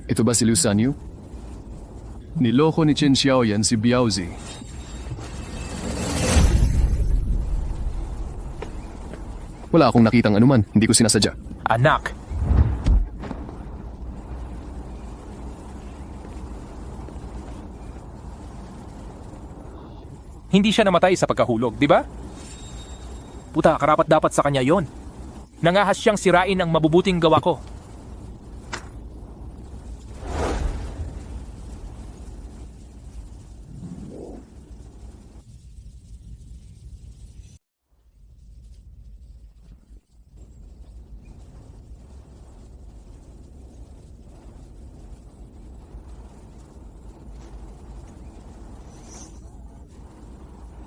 Ito ba si Liu Sanyu? Niloko ni Chen Xiaoyan si Biaozi. Wala akong nakitang anuman, hindi ko sinasadya. Anak, hindi siya namatay sa pagkahulog, di ba? Puta, karapat dapat sa kanya yon. Nangahas siyang sirain ang mabubuting gawa ko.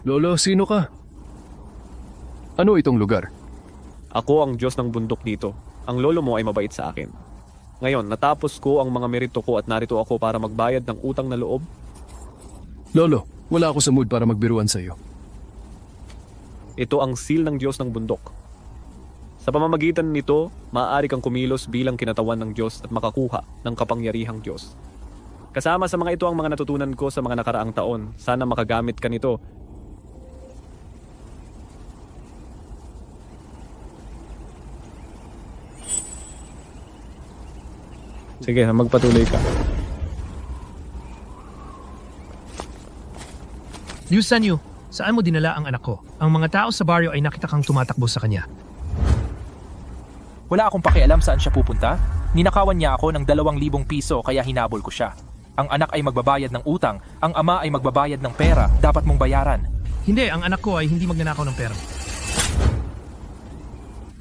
Lolo, sino ka? Ano itong lugar? Ako ang Diyos ng bundok dito. Ang lolo mo ay mabait sa akin. Ngayon, natapos ko ang mga merito ko at narito ako para magbayad ng utang na loob. Lolo, wala ako sa mood para magbiruan sa iyo. Ito ang seal ng Diyos ng bundok. Sa pamamagitan nito, maaari kang kumilos bilang kinatawan ng Diyos at makakuha ng kapangyarihang Diyos. Kasama sa mga ito ang mga natutunan ko sa mga nakaraang taon. Sana makagamit ka nito. Sige, magpatuloy ka. Liu Sanyu, saan mo dinala ang anak ko? Ang mga tao sa baryo ay nakita kang tumatakbo sa kanya. Wala akong pakialam saan siya pupunta. Ninakawan niya ako ng 2,000 piso kaya hinabol ko siya. Ang anak ay magbabayad ng utang, ang ama ay magbabayad ng pera, dapat mong bayaran. Hindi, ang anak ko ay hindi magnanakaw ng pera.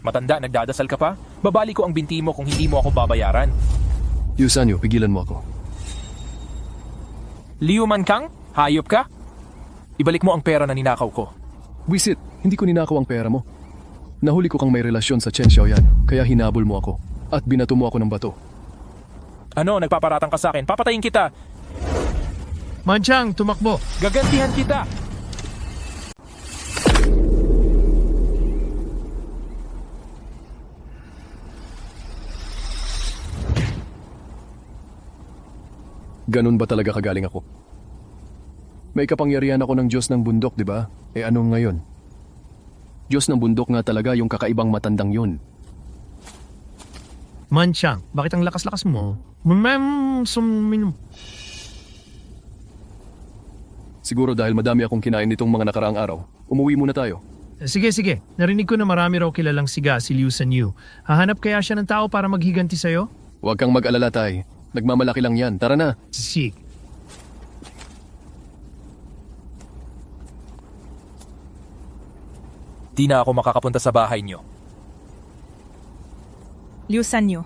Matanda, nagdadasal ka pa? Babali ko ang binti mo kung hindi mo ako babayaran. Liu Sanyu, pigilan mo ako. Liu man kang? Hayop ka? Ibalik mo ang pera na ninakaw ko. Wisit, hindi ko ninakaw ang pera mo. Nahuli ko kang may relasyon sa Chen Xiaoyan, kaya hinabol mo ako. At binato mo ako ng bato. Ano, nagpaparatang ka sa akin? Papatayin kita! Manchang, tumakbo! Gagantihan kita! Ganun ba talaga kagaling ako? May kapangyarihan ako ng Diyos ng bundok, di ba? Eh anong ngayon? Diyos ng bundok nga talaga yung kakaibang matandang yun. Manchang, bakit ang lakas-lakas mo? Siguro dahil madami akong kinain nitong mga nakaraang araw. Umuwi muna tayo. Sige, sige. Narinig ko na marami raw kilalang siga si Liu Sanyu. Hahanap kaya siya ng tao para maghiganti sa'yo? Huwag kang mag-alala, Tay. Nagmamalaki lang yan. Tara na. Sige. Di na ako makakapunta sa bahay niyo. Liu Sanyu,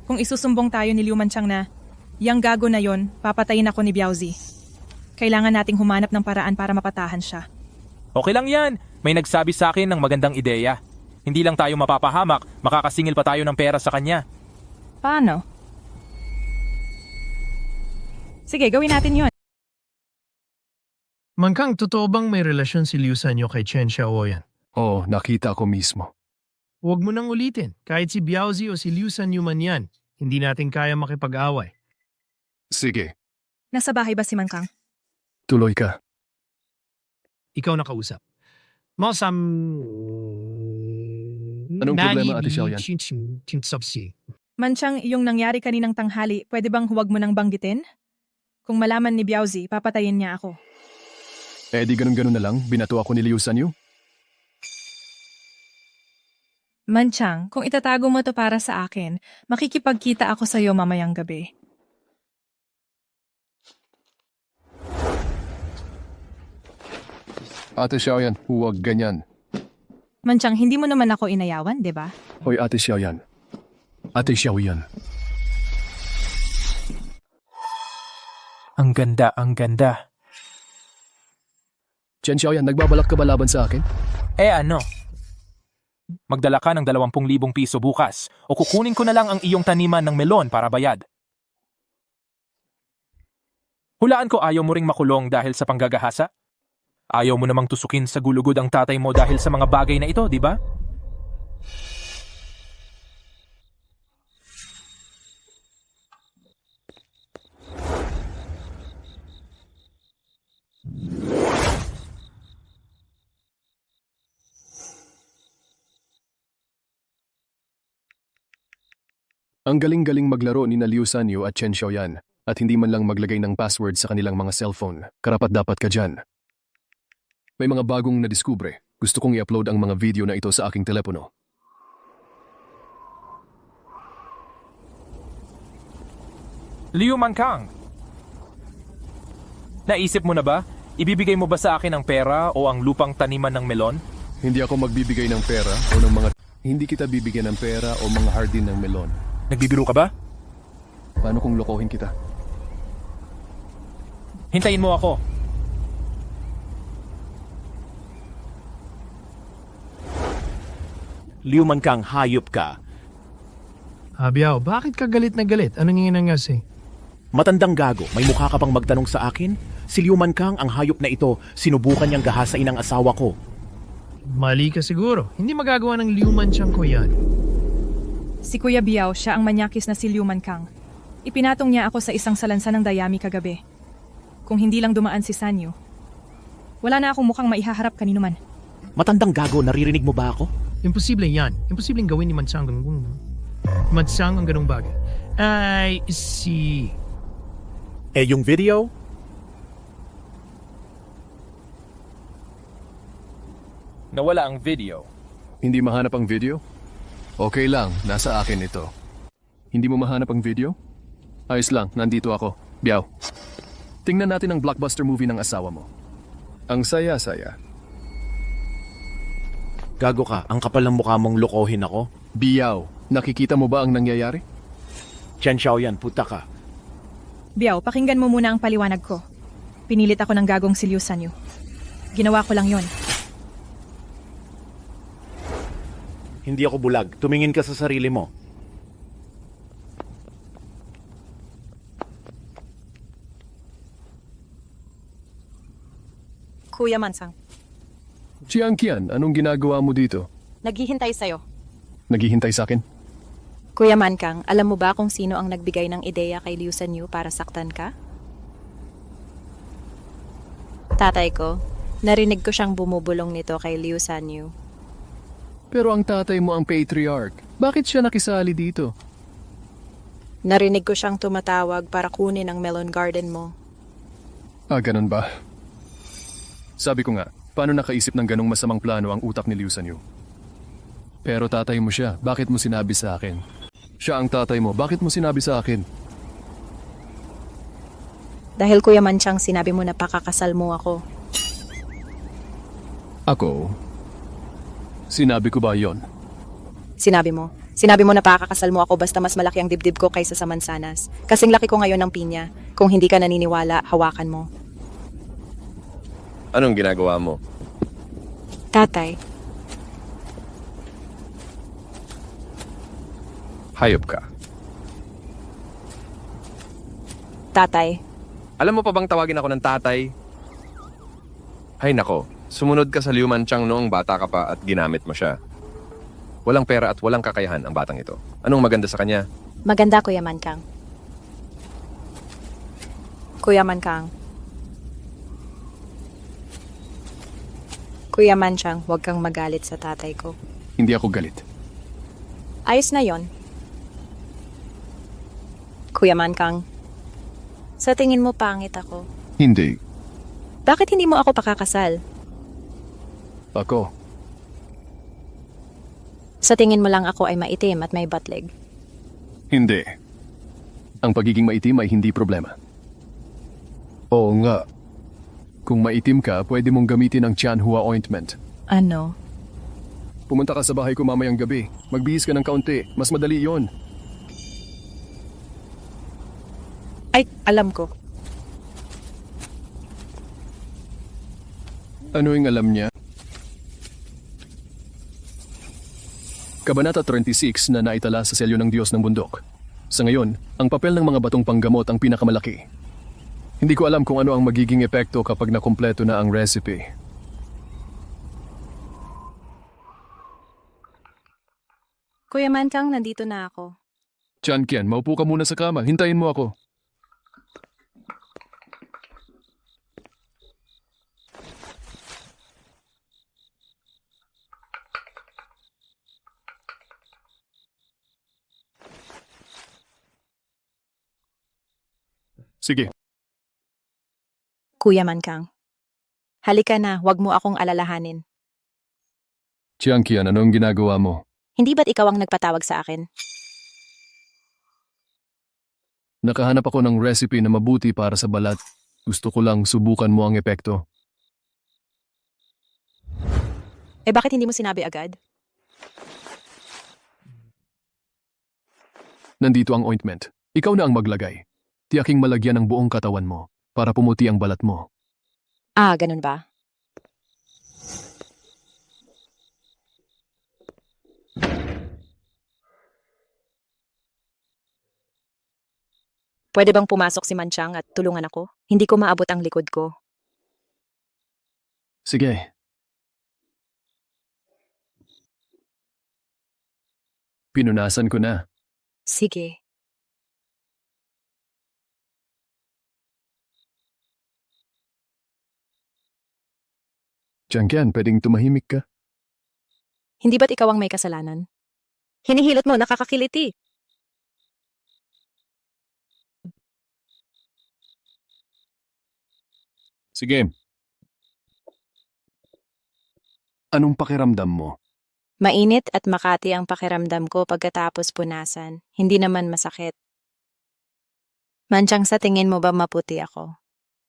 kung isusumbong tayo ni Liu Manchang na yang gago na yon, papatayin ako ni Biaozi. Kailangan nating humanap ng paraan para mapatahan siya. Okay lang yan. May nagsabi sa akin ng magandang ideya. Hindi lang tayo mapapahamak, makakasingil pa tayo ng pera sa kanya. Paano? Sige, gawin natin yon. Mangkang, totoo bang may relasyon si Liu Sanyu kay Chen Xiaoyan? Oo, nakita ko mismo. Huwag mo nang ulitin. Kahit si Biaozi o si Liu Sanyu man yan, hindi natin kaya makipag-away. Sige, Nasa bahay ba si Mankang? tuloy ka. Ikaw nakausap. Masam... Anong problema, Ate Xiaoyan? Manchang, yung nangyari kaninang tanghali, pwede bang huwag mo nang banggitin? Kung malaman ni Biaozi, papatayin niya ako. Eh di ganun-ganun na lang, binato ako ni Liu Sanyu. Manchang, kung itatago mo to para sa akin, makikipagkita ako sa'yo mamayang gabi. Ate Xiaoyan, huwag ganyan. Manchang, hindi mo naman ako inayawan, di ba? Hoy, Ate Xiaoyan. Ate Xiaoyan. Ang ganda, ang ganda. Chen Xiaoyan, nagbabalak ka ba laban sa akin? Eh ano? Magdala ka ng 20,000 piso bukas o kukunin ko na lang ang iyong taniman ng melon para bayad. Hulaan ko ayaw mo ring makulong dahil sa panggagahasa? Ayaw mo namang tusukin sa gulugod ang tatay mo dahil sa mga bagay na ito, di ba? Ang galing-galing maglaro ni na Liu Sanyu at Chen Xiaoyan at hindi man lang maglagay ng password sa kanilang mga cellphone. Karapat-dapat ka dyan. May mga bagong nadiskubre. Gusto kong i-upload ang mga video na ito sa aking telepono. Liu Mankang! Naisip mo na ba? Ibibigay mo ba sa akin ang pera o ang lupang taniman ng melon? Hindi ako magbibigay ng pera o ng mga... Hindi kita bibigyan ng pera o mga hardin ng melon. Nagbibiro ka ba? Paano kung lokohin kita? Hintayin mo ako. Liu Mankang, hayop ka. Biao, bakit ka galit na galit? Ano nangyayari eh? Matandang gago, may mukha ka pang magtanong sa akin? Si Liu Mankang, ang hayop na ito, sinubukan niyang gahasain ang asawa ko. Mali ka siguro. Hindi magagawa ng liuman siyang ko yan. Si Kuya Biao, siya ang manyakis na si Liu Mankang. Ipinatong niya ako sa isang salansan ng dayami kagabi. Kung hindi lang dumaan si Sanyu, wala na akong mukhang maihaharap kanino man. Matandang gago, naririnig mo ba ako? Imposible yan. Imposibleng gawin ni Mansang ang ganung bagay. Ay, si... Yung video? Nawala ang video. Hindi mahanap ang video? Okay lang, nasa akin ito. Hindi mo mahanap ang video? Ayos lang, nandito ako. Biao. Tingnan natin ang blockbuster movie ng asawa mo. Ang saya-saya. Gago ka, ang kapal ng mukha mong lokohin ako. Biao, nakikita mo ba ang nangyayari? Chen Xiaoyan, puta ka. Biao, pakinggan mo muna ang paliwanag ko. Pinilit ako ng gagong si Liu Sanyu. Ginawa ko lang yon. Hindi ako bulag, tumingin ka sa sarili mo. Kuya Mansang, Chiang Qian, anong ginagawa mo dito? naghihintay sa'yo. Naghihintay sa akin? Kuya Mankang, alam mo ba kung sino ang nagbigay ng ideya kay Liu Sanyu para saktan ka? Tatay ko. Narinig ko siyang bumubulong nito kay Liu Sanyu. Pero ang tatay mo ang patriarch. Bakit siya nakisali dito? Narinig ko siyang tumatawag para kunin ang melon garden mo. Ganun ba? Sabi ko nga, paano nakaisip ng ganong masamang plano ang utak ni Liu Sanyu? Pero tatay mo siya, bakit mo sinabi sa akin? Siya ang tatay mo, bakit mo sinabi sa akin? Dahil Kuya Manchang sinabi mo na pakakasal mo ako. Ako? Sinabi ko ba yon? Sinabi mo. Sinabi mo na pakakasal mo ako basta mas malaki ang dibdib ko kaysa sa mansanas. Kasing laki ko ngayon ng pinya. Kung hindi ka naniniwala, hawakan mo. Anong ginagawa mo? Tatay, Hayop ka. tatay, Alam mo pa bang tawagin ako ng tatay? Hay nako, sumunod ka sa Liu Manchang noong bata ka pa at ginamit mo siya. Walang pera at walang kakayahan ang batang ito. Anong maganda sa kanya? maganda Kuya Mankang. Kuya Mankang. Kuya Manchang, huwag kang magalit sa tatay ko. Hindi ako galit. Ayos na yon. Kuya Mankang, sa tingin mo pangit ako. Hindi. Bakit hindi mo ako pakakasal? Ako. Sa tingin mo lang ako ay maitim at may batleg. Hindi. Ang pagiging maitim ay hindi problema. Oo nga. Kung maitim ka, pwede mong gamitin ang Tianhua ointment. Ano? Pumunta ka sa bahay ko mamayang gabi. Magbihis ka ng kaunti. Mas madali yon. Ay, alam ko. Ano yung alam niya? Kabanata 36 na naitala sa selyo ng Diyos ng Bundok. Sa ngayon, ang papel ng mga batong panggamot ang pinakamalaki. Hindi ko alam kung ano ang magiging epekto kapag nakumpleto na ang recipe. Kuya Mankang, nandito na ako. Chan Kian, maupo ka muna sa kama. Hintayin mo ako. Sige, Kuya Mankang. Halika na, wag mo akong alalahanin. Chiangkian, anong ginagawa mo? Hindi ba't ikaw ang nagpatawag sa akin? Nakahanap ako ng recipe na mabuti para sa balat. Gusto ko lang subukan mo ang epekto. Eh bakit hindi mo sinabi agad? Nandito ang ointment. Ikaw na ang maglagay. Tiyaking malagyan ng buong katawan mo para pumuti ang balat mo. Ah, ganun ba? Pwede bang pumasok si Manchang at tulungan ako? Hindi ko maabot ang likod ko. Sige. Pinunasan ko na. Sige. Chiangkian, pwedeng tumahimik ka? Hindi ba't ikaw ang may kasalanan? Hinihilot mo, nakakakiliti. Sige. Anong pakiramdam mo? Mainit at makati ang pakiramdam ko pagkatapos punasan. Hindi naman masakit. Manchang, sa tingin mo ba maputi ako?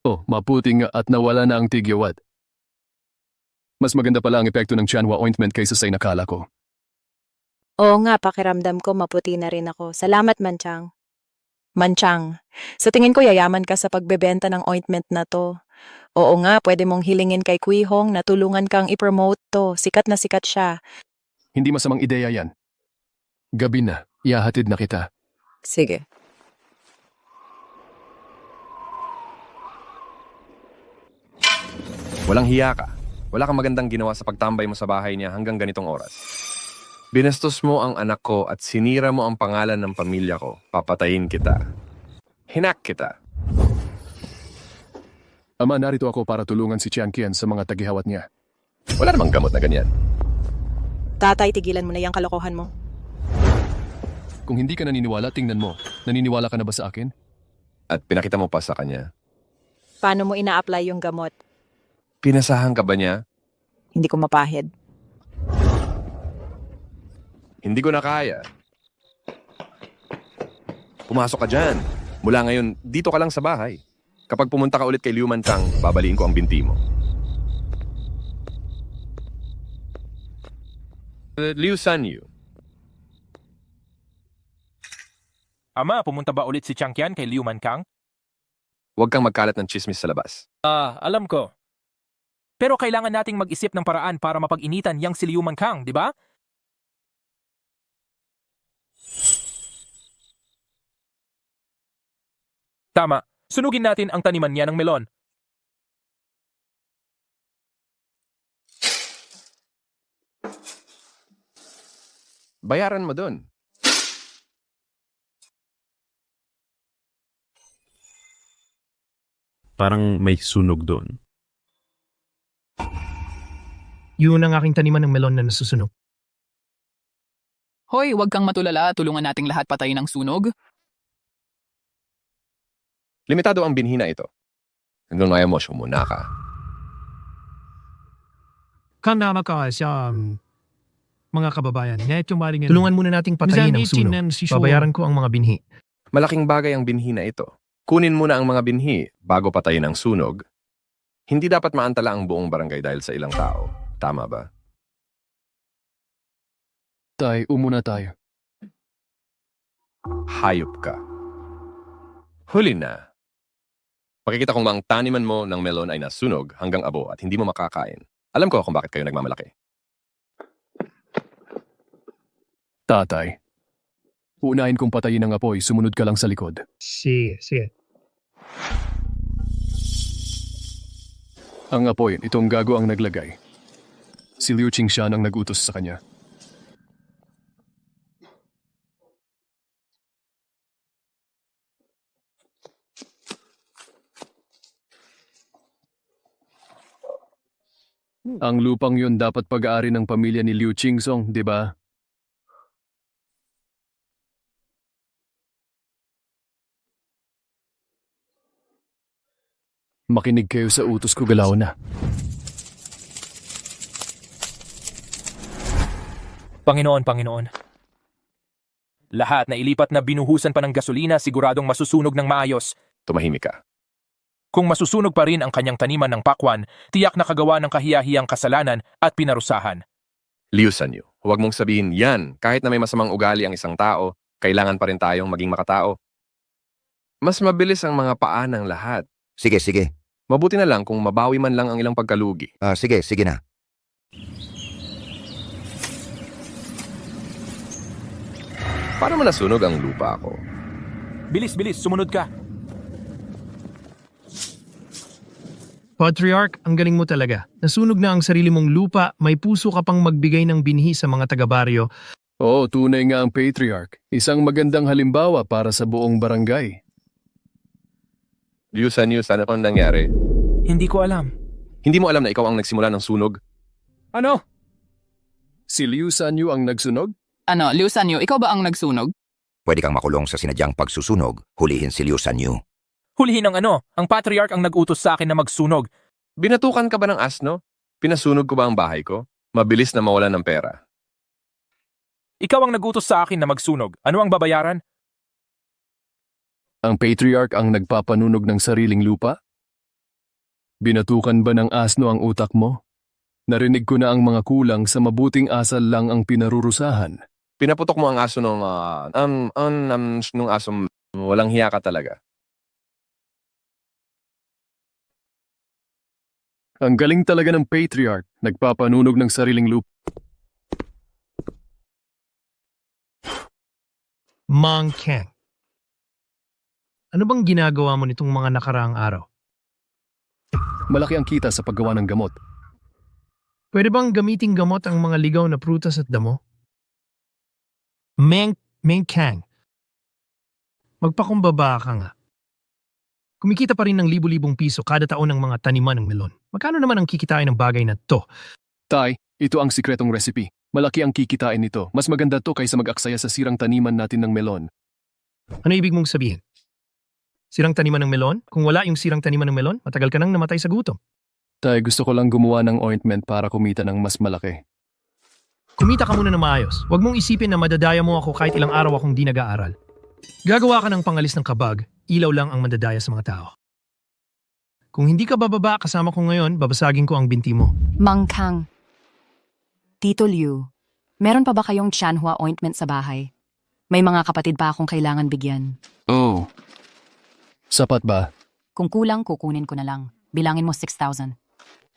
Oh, maputi nga at nawala na ang tigyawat. Mas maganda pala ang epekto ng Chanwa ointment kaysa sa inakala ko. Oo nga, pakiramdam ko maputi na rin ako. Salamat, Manchang. Manchang, sa tingin ko yayaman ka sa pagbebenta ng ointment na to. Oo nga, pwede mong hilingin kay Kuihong na tulungan kang ipromote to. Sikat na sikat siya. Hindi masamang ideya yan. Gabi na, ihahatid na kita. Sige. Walang hiya ka. Wala kang magandang ginawa sa pagtambay mo sa bahay niya hanggang ganitong oras. Binastos mo ang anak ko at sinira mo ang pangalan ng pamilya ko. Papatayin kita. Hinak kita. Ama, narito ako para tulungan si Chiangkian sa mga tagihawat niya. Wala namang gamot na ganyan. Tatay, tigilan mo na yung kalokohan mo. Kung hindi ka naniniwala, tingnan mo. Naniniwala ka na ba sa akin? At pinakita mo pa sa kanya. Paano mo ina-apply yung gamot? Pinasahan ka ba niya? Hindi ko mapahid. Hindi ko na kaya. Pumasok ka dyan. Mula ngayon, dito ka lang sa bahay. Kapag pumunta ka ulit kay Liu Manchang, babaliin ko ang binti mo. Liu Sanyu. Ama, pumunta ba ulit si Changqian kay Liu Mankang? Huwag kang magkalat ng chismis sa labas. Alam ko. Pero kailangan nating mag-isip ng paraan para mapag-initan yang si Liu Mankang, di ba? Tama. Sunugin natin ang taniman niya ng melon. Bayaran mo dun. Parang may sunog doon. Yun ang aking taniman ng melon na nasusunog. Hoy, huwag kang matulala. Tulungan nating lahat patayin ang sunog. Limitado ang binhi na ito. Hanggang ayaw mo, muna ka. Kanama ka sa mga kababayan. Tulungan muna nating patayin ang sunog. Babayaran ko ang mga binhi. Malaking bagay ang binhi na ito. Kunin muna ang mga binhi bago patayin ang sunog. Hindi dapat maantala ang buong barangay dahil sa ilang tao. Tama ba? Tay, umuna tayo. Hayop ka. Huli na. Makikita kong ang taniman mo ng melon ay nasunog hanggang abo at hindi mo makakain. Alam ko kung bakit kayo nagmamalaki. Tatay. Uunahin kong patayin ang apoy, sumunod ka lang sa likod. Sige, sige. Ang apoy, itong gago ang naglagay. Si Liu Qingshan ang nagutos sa kanya. Ang lupang yun dapat pag-aari ng pamilya ni Liu Qingsong, di ba? Makinig kayo sa utos ko, galaw na. Panginoon, Panginoon. Lahat na ilipat na binuhusan pa ng gasolina siguradong masusunog ng maayos. Tumahimik ka. Kung masusunog pa rin ang kanyang taniman ng pakwan, tiyak na kagawa ng kahiyahiyang kasalanan at pinarusahan. Liu Sanyu, huwag mong sabihin yan. Kahit na may masamang ugali ang isang tao, kailangan pa rin tayong maging makatao. Mas mabilis ang mga paa ng lahat. Sige, sige. Mabuti na lang kung mabawi man lang ang ilang pagkalugi. Sige, sige na. Paano mo nasunog ang lupa ko? Bilis, bilis, sumunod ka. Patriarch, ang galing mo talaga. Nasunog na ang sarili mong lupa, may puso ka pang magbigay ng binhi sa mga taga-baryo. Oo, tunay nga ang patriarch. Isang magandang halimbawa para sa buong barangay. Liu Sanyu, sana kung nangyari. Hindi ko alam. Hindi mo alam na ikaw ang nagsimula ng sunog? Ano? Si Liu Sanyu ang nagsunog? Ano, Liu Sanyu, ikaw ba ang nagsunog? Pwede kang makulong sa sinadyang pagsusunog. Hulihin si Liu Sanyu. Hulihin ang ano? Ang patriarch ang nag-utos sa akin na magsunog. Binatukan ka ba ng asno? Pinasunog ko ba ang bahay ko? Mabilis na mawalan ng pera. Ikaw ang nag-utos sa akin na magsunog. Ano ang babayaran? Ang patriarch ang nagpapanunog ng sariling lupa? Binatukan ba ng asno ang utak mo? Narinig ko na ang mga kulang sa mabuting asal lang ang pinarurusahan. Pinaputok mo ang aso nung aso, walang hiya ka talaga. Ang galing talaga ng patriarch, nagpapanunog ng sariling lupa. Mang Kang. Ano bang ginagawa mo nitong mga nakaraang araw? Malaki ang kita sa paggawa ng gamot. Pwede bang gamiting gamot ang mga ligaw na prutas at damo? Mang Kang. Magpakumbaba ka nga. Kumikita pa rin ng libu-libong piso kada taon ng mga taniman ng melon. Magkano naman ang kikitain ng bagay na to? Tay, ito ang sikretong recipe. Malaki ang kikitain nito. Mas maganda to kaysa mag-aksaya sa sirang taniman natin ng melon. Ano ibig mong sabihin? Sirang taniman ng melon? Kung wala yung sirang taniman ng melon, matagal ka nang namatay sa gutom. Tay, gusto ko lang gumawa ng ointment para kumita ng mas malaki. Kumita ka muna na maayos. Huwag mong isipin na madadaya mo ako kahit ilang araw akong di nag-aaral. Gagawa ka ng pangalis ng kabag, ilaw lang ang mandadaya sa mga tao. Kung hindi ka bababa kasama ko ngayon, babasagin ko ang binti mo. Mang Kang. Tito Liu, meron pa ba kayong Chanhua ointment sa bahay? May mga kapatid pa akong kailangan bigyan. Oh. Sapat ba? Kung kulang, kukunin ko na lang. Bilangin mo 6,000.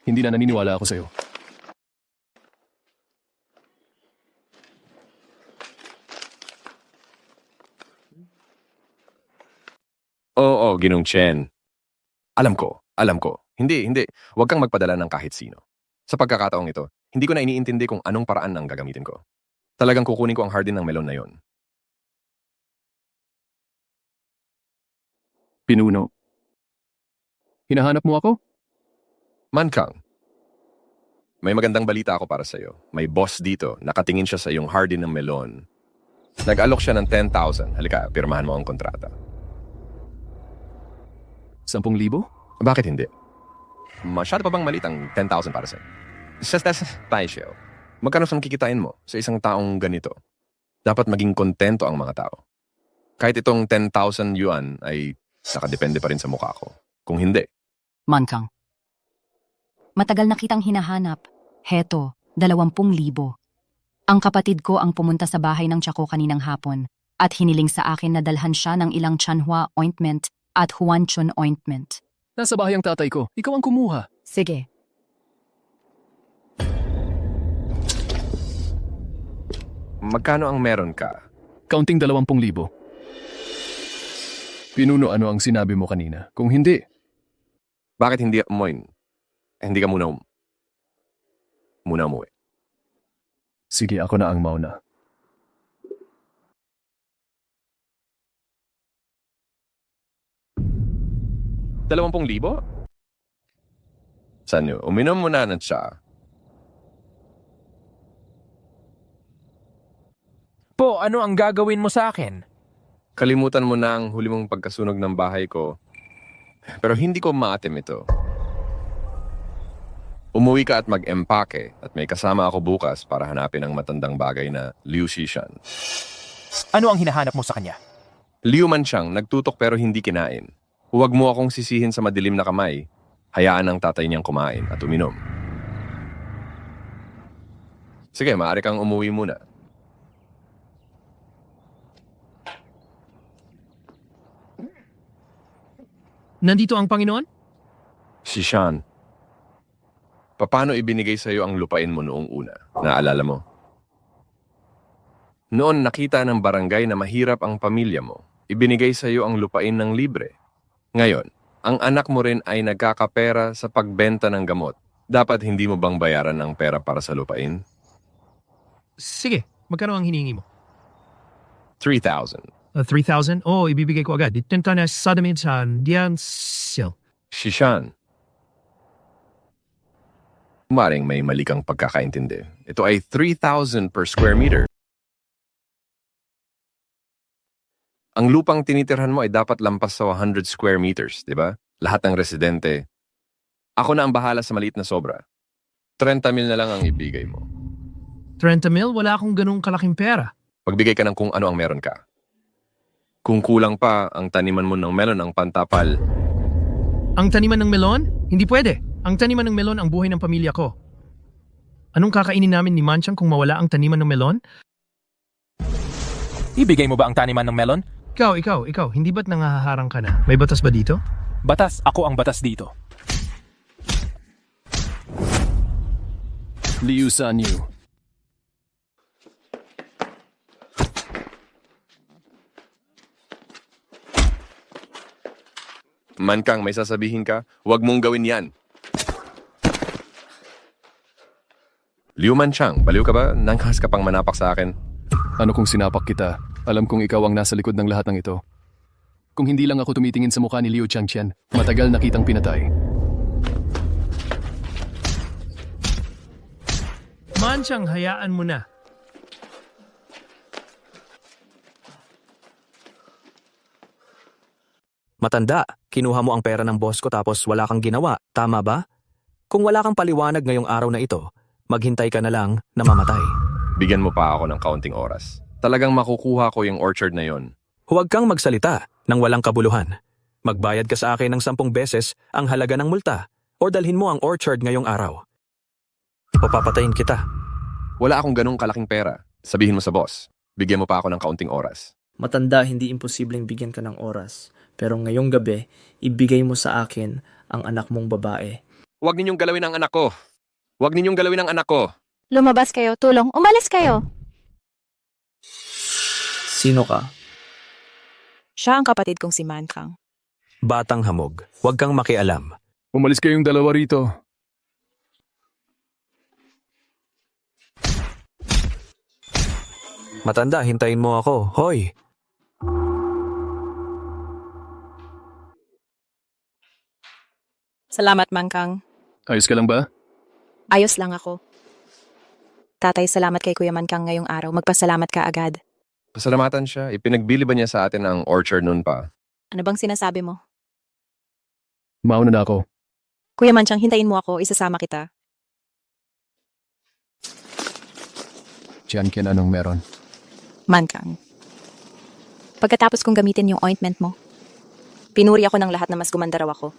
Hindi na naniniwala ako sa'yo. Oo, Ginong Chen. Alam ko. Hindi. Huwag kang magpadala ng kahit sino. Sa pagkakataong ito, hindi ko na iniintindi kung anong paraan ang gagamitin ko. Talagang kukunin ko ang hardin ng melon na yon. Pinuno. Hinahanap mo ako? Mankang, may magandang balita ako para sa'yo. May boss dito, nakatingin siya sa iyong hardin ng melon. Nag-alok siya ng 10,000. Halika, pirmahan mo ang kontrata. 10,000? Bakit hindi? Masyado pa bang malit ang 10,000 para sa'yo? Tayo siya. Magkano siyang kikitain mo sa isang taong ganito? Dapat maging kontento ang mga tao. Kahit itong 10,000 yuan ay nakadepende pa rin sa mukha ko. Kung hindi, Mang Kang. Matagal na kitang hinahanap. Heto, 20,000. Ang kapatid ko ang pumunta sa bahay ng Tiyak ko kaninang hapon at hiniling sa akin na dalhan siya ng ilang Chanhua ointment at Huanchun ointment. Nasa bahay ang tatay ko. Ikaw ang kumuha. Sige. magkano ang meron ka? Kaunting 20,000. Pinuno, ano ang sinabi mo kanina? Kung hindi, Bakit hindi hindi ka muna umuwi? sige, ako na ang mauna. $20,000? Sanyo, uminom muna ng tsa. Po, ano ang gagawin mo sa akin? Kalimutan mo na ang huli mong pagkasunog ng bahay ko. Pero hindi ko maatim ito. Umuwi ka at mag-empake at may kasama ako bukas para hanapin ang matandang bagay na Liu Xishan. Ano ang hinahanap mo sa kanya? Liu Manchang, nagtutok pero hindi kinain. Huwag mo akong sisihin sa madilim na kamay. Hayaan ang tatay niyang kumain at uminom. Sige, maaari kang umuwi muna. Nandito ang Panginoon? Xishan, paano ibinigay sa iyo ang lupain mo noong una? Naalala mo? Noon nakita ng barangay na mahirap ang pamilya mo. Ibinigay sa iyo ang lupain ng libre. Ngayon, ang anak mo rin ay nagkakapera sa pagbenta ng gamot. Dapat hindi mo bang bayaran ng pera para sa lupain? Sige, magkano ang hinihingi mo? 3,000. 3,000? Oo, ibibigay ko agad. Itenta na sa damin sa diyan sil. Xishan, maring may mali kang pagkakaintindi. Ito ay 3,000 per square meter. Ang lupang tinitirhan mo ay dapat lampas sa 100 square meters, di ba? Lahat ng residente. Ako na ang bahala sa maliit na sobra. 30,000 na lang ang ibigay mo. 30 mil? Wala akong ganung kalaking pera. Pagbigay ka ng kung ano ang meron ka. Kung kulang pa, ang taniman mo ng melon ang pantapal. Ang taniman ng melon? Hindi pwede. Ang taniman ng melon ang buhay ng pamilya ko. Anong kakainin namin ni Manchang kung mawala ang taniman ng melon? Ibigay mo ba ang taniman ng melon? Ikaw, hindi ba't nangahaharang ka na? May batas ba dito? Batas, ako ang batas dito. Liu Sanyu. Mankang, may sasabihin ka, huwag mong gawin yan. Liu Manchang, baliw ka ba? Nanghas ka pang manapak sa akin. Ano kung sinapak kita? Alam kong ikaw ang nasa likod ng lahat ng ito. Kung hindi lang ako tumitingin sa mukha ni Liu Changqian, matagal na kitang pinatay. Manchang, hayaan mo na. Matanda, kinuha mo ang pera ng boss ko tapos wala kang ginawa, tama ba? Kung wala kang paliwanag ngayong araw na ito, maghintay ka na lang na mamatay. Bigyan mo pa ako ng kaunting oras. Talagang makukuha ko yung orchard na yon. Huwag kang magsalita ng walang kabuluhan. Magbayad ka sa akin ng 10 beses ang halaga ng multa o dalhin mo ang orchard ngayong araw. O papatayin kita. Wala akong ganong kalaking pera. Sabihin mo sa boss, bigyan mo pa ako ng kaunting oras. Matanda, hindi imposibleng bigyan ka ng oras. Pero ngayong gabi, ibigay mo sa akin ang anak mong babae. Huwag ninyong galawin ang anak ko. Huwag ninyong galawin ang anak ko. Lumabas kayo, tulong, umalis kayo. Sino ka? Siya ang kapatid kong si Mankang. Batang hamog, huwag kang makialam. Umalis kayong dalawa rito. Matanda, hintayin mo ako. Hoy! Salamat, Mankang. Ayos ka lang ba? Ayos lang ako. Tatay, salamat kay Kuya Mankang ngayong araw. Magpasalamat ka agad. Pasalamatan siya. Ipinagbili ba niya sa atin ang orchard noon pa? Ano bang sinasabi mo? Mauna na ako. Kuya Manchang, hintayin mo ako. Isasama kita. Changqian, anong meron? Mankang. Pagkatapos kong gamitin yung ointment mo, pinuri ako ng lahat na mas gumanda raw ako.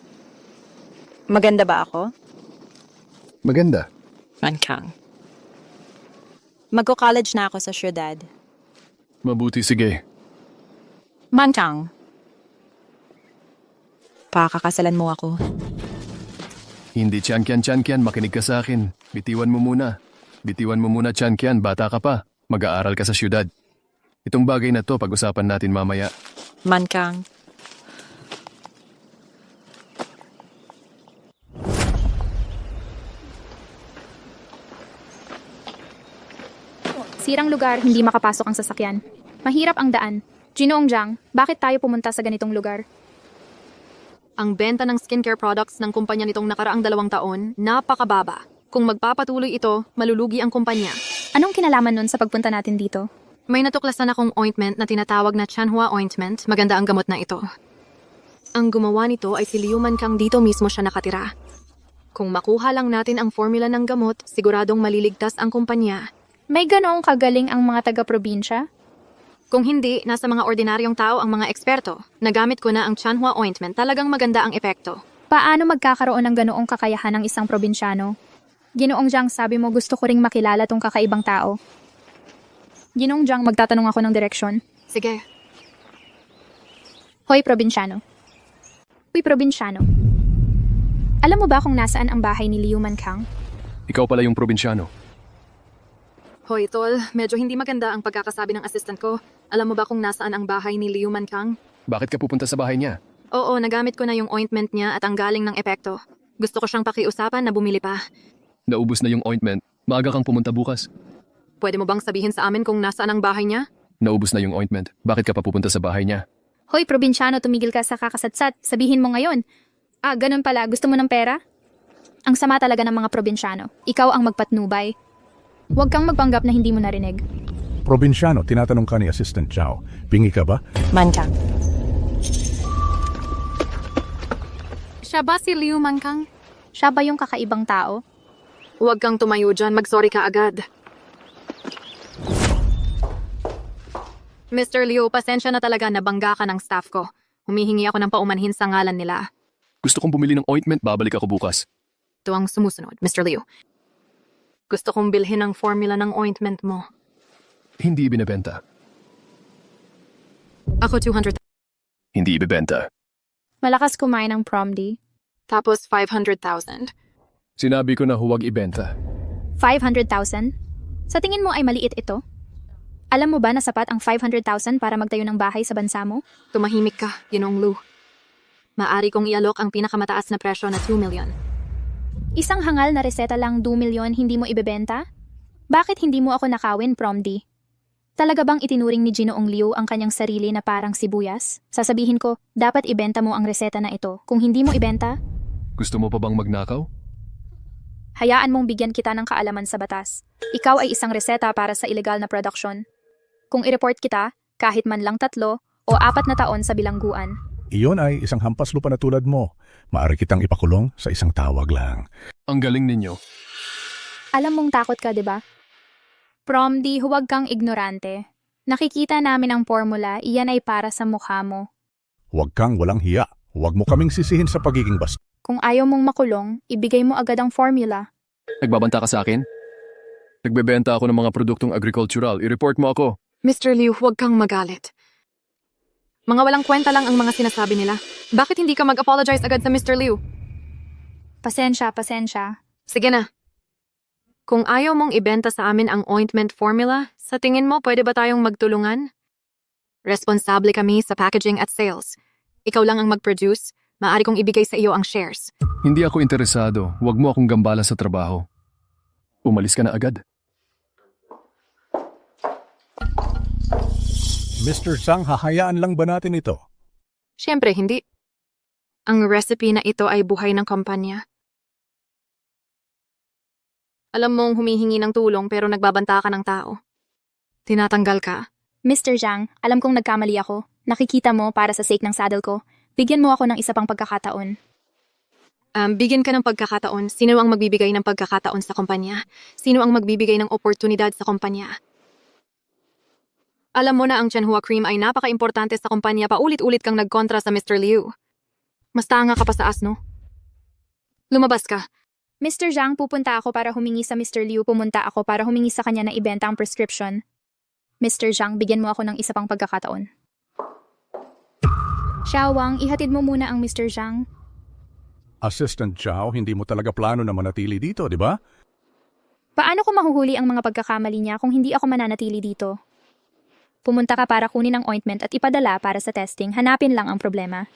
Maganda ba ako? Maganda. Mankang. Magko-college na ako sa syudad. Mabuti, sige. Mankang. Pakakasalan mo ako. Hindi, Changqian, makinig ka sa akin. Bitiwan mo muna. Bitiwan mo muna, Changqian, bata ka pa. Mag-aaral ka sa syudad. Itong bagay na to, pag-usapan natin mamaya. Mankang. Sirang lugar, hindi makapasok ang sasakyan. Mahirap ang daan. Ginoong Jiang, bakit tayo pumunta sa ganitong lugar? Ang benta ng skincare products ng kumpanya nitong nakaraang 2 taon, napakababa. Kung magpapatuloy ito, malulugi ang kumpanya. Anong kinalaman nun sa pagpunta natin dito? May natuklasan akong ointment na tinatawag na Chanhua ointment. Maganda ang gamot na ito. Ang gumawa nito ay si Liuman Kang, dito mismo siya nakatira. Kung makuha lang natin ang formula ng gamot, siguradong maliligtas ang kumpanya. May ganoong kagaling ang mga taga-probinsya? Kung hindi, nasa mga ordinaryong tao ang mga eksperto. Nagamit ko na ang Chanhua ointment, talagang maganda ang epekto. Paano magkakaroon ng ganoong kakayahan ng isang probinsyano? Ginoong Jiang, sabi mo gusto ko ring makilala tong kakaibang tao. Ginoong Jiang, magtatanong ako ng direksyon. Sige. Hoy, probinsyano. Uy, probinsyano. Alam mo ba kung nasaan ang bahay ni Liuman Kang? Ikaw pala yung probinsyano. Hoy, tol, medyo hindi maganda ang pagkakasabi ng assistant ko. Alam mo ba kung nasaan ang bahay ni Liuman Kang? Bakit ka pupunta sa bahay niya? Oo, nagamit ko na yung ointment niya at ang galing ng epekto. Gusto ko siyang pakiusapan na bumili pa. Naubos na yung ointment. Maaga kang pumunta bukas. Pwede mo bang sabihin sa amin kung nasaan ang bahay niya? Naubos na yung ointment. Bakit ka pa pupunta sa bahay niya? Hoy, probinsyano, tumigil ka sa kakasatsat. Sabihin mo ngayon. Ah, ganun pala. Gusto mo ng pera? Ang sama talaga ng mga probinsyano. Ikaw ang magpatnubay. Huwag kang magpanggap na hindi mo narinig. Probinsyano, tinatanong ka ni Assistant Chow. Pingi ka ba? Manchang. Siya ba si Liuman Kang? Siya ba yung kakaibang tao? Huwag kang tumayo dyan, mag-sorry ka agad. Mr. Liu, pasensya na talaga, nabangga ka ng staff ko. Humihingi ako ng paumanhin sa ngalan nila. Gusto kong bumili ng ointment, babalik ako bukas. Ito ang sumusunod, Mr. Liu. Gusto kong bilhin ang formula ng ointment mo. Hindi ibinebenta. Ako 200. Hindi ibebenta. Malakas kumain ng PromD. Tapos 500,000. Sinabi ko na huwag ibenta. 500,000? Sa tingin mo ay maliit ito? Alam mo ba na sapat ang 500,000 para magtayo ng bahay sa bansa mo? Tumahimik ka, Ginong Lu. Maari kong ialok ang pinakamataas na presyo na 2 million. Isang hangal na reseta lang 2 milyon hindi mo ibebenta? Bakit hindi mo ako nakawin, PromD? Talaga bang itinuring ni Ginoong Liu ang kanyang sarili na parang sibuyas? Sasabihin ko, dapat ibenta mo ang reseta na ito. Kung hindi mo ibenta, Gusto mo pa bang magnakaw? hayaan mong bigyan kita ng kaalaman sa batas. Ikaw ay isang reseta para sa illegal na production. Kung i-report kita, kahit man lang 3 o 4 na taon sa bilangguan. Iyon ay isang hampas lupa na tulad mo. Maaari kitang ipakulong sa isang tawag lang. Ang galing ninyo. Alam mong takot ka, di ba? PromD, huwag kang ignorante. Nakikita namin ang formula, iyan ay para sa mukha mo. Huwag kang walang hiya. Huwag mo kaming sisihin sa pagiging basta. Kung ayaw mong makulong, ibigay mo agad ang formula. Nagbabanta ka sa akin? Nagbebenta ako ng mga produktong agricultural. I-report mo ako. Mr. Liu, huwag kang magalit. Mga walang kwenta lang ang mga sinasabi nila. Bakit hindi ka mag-apologize agad sa Mr. Liu? Pasensya. Sige na. Kung ayaw mong ibenta sa amin ang ointment formula, sa tingin mo pwede ba tayong magtulungan? Responsable kami sa packaging at sales. Ikaw lang ang mag-produce, maaari kong ibigay sa iyo ang shares. Hindi ako interesado. Huwag mo akong gambala sa trabaho. Umalis ka na agad. Mr. Sang, hahayaan lang ba natin ito? Siyempre, hindi. Ang recipe na ito ay buhay ng kumpanya. Alam mong humihingi ng tulong pero nagbabanta ka ng tao. Tinatanggal ka. Mr. Zhang, alam kong nagkamali ako. Nakikita mo para sa sake ng saddle ko. Bigyan mo ako ng isa pang pagkakataon. Bigyan ka ng pagkakataon. Sino ang magbibigay ng pagkakataon sa kumpanya? Sino ang magbibigay ng oportunidad sa kumpanya? Alam mo na ang Chanhua Cream ay napaka-importante sa kumpanya, paulit-ulit kang nagkontra sa Mr. Liu. Mas tanga ka pa sa asno. Lumabas ka. Mr. Zhang, pupunta ako para humingi sa Mr. Liu. Pumunta ako para humingi sa kanya na ibenta ang prescription. Mr. Zhang, bigyan mo ako ng isa pang pagkakataon. Xiaowang, ihatid mo muna ang Mr. Zhang. Assistant Chow, hindi mo talaga plano na manatili dito, di ba? Paano ko mahuhuli ang mga pagkakamali niya kung hindi ako mananatili dito? Pumunta ka para kunin ang ointment at ipadala para sa testing. Hanapin lang ang problema.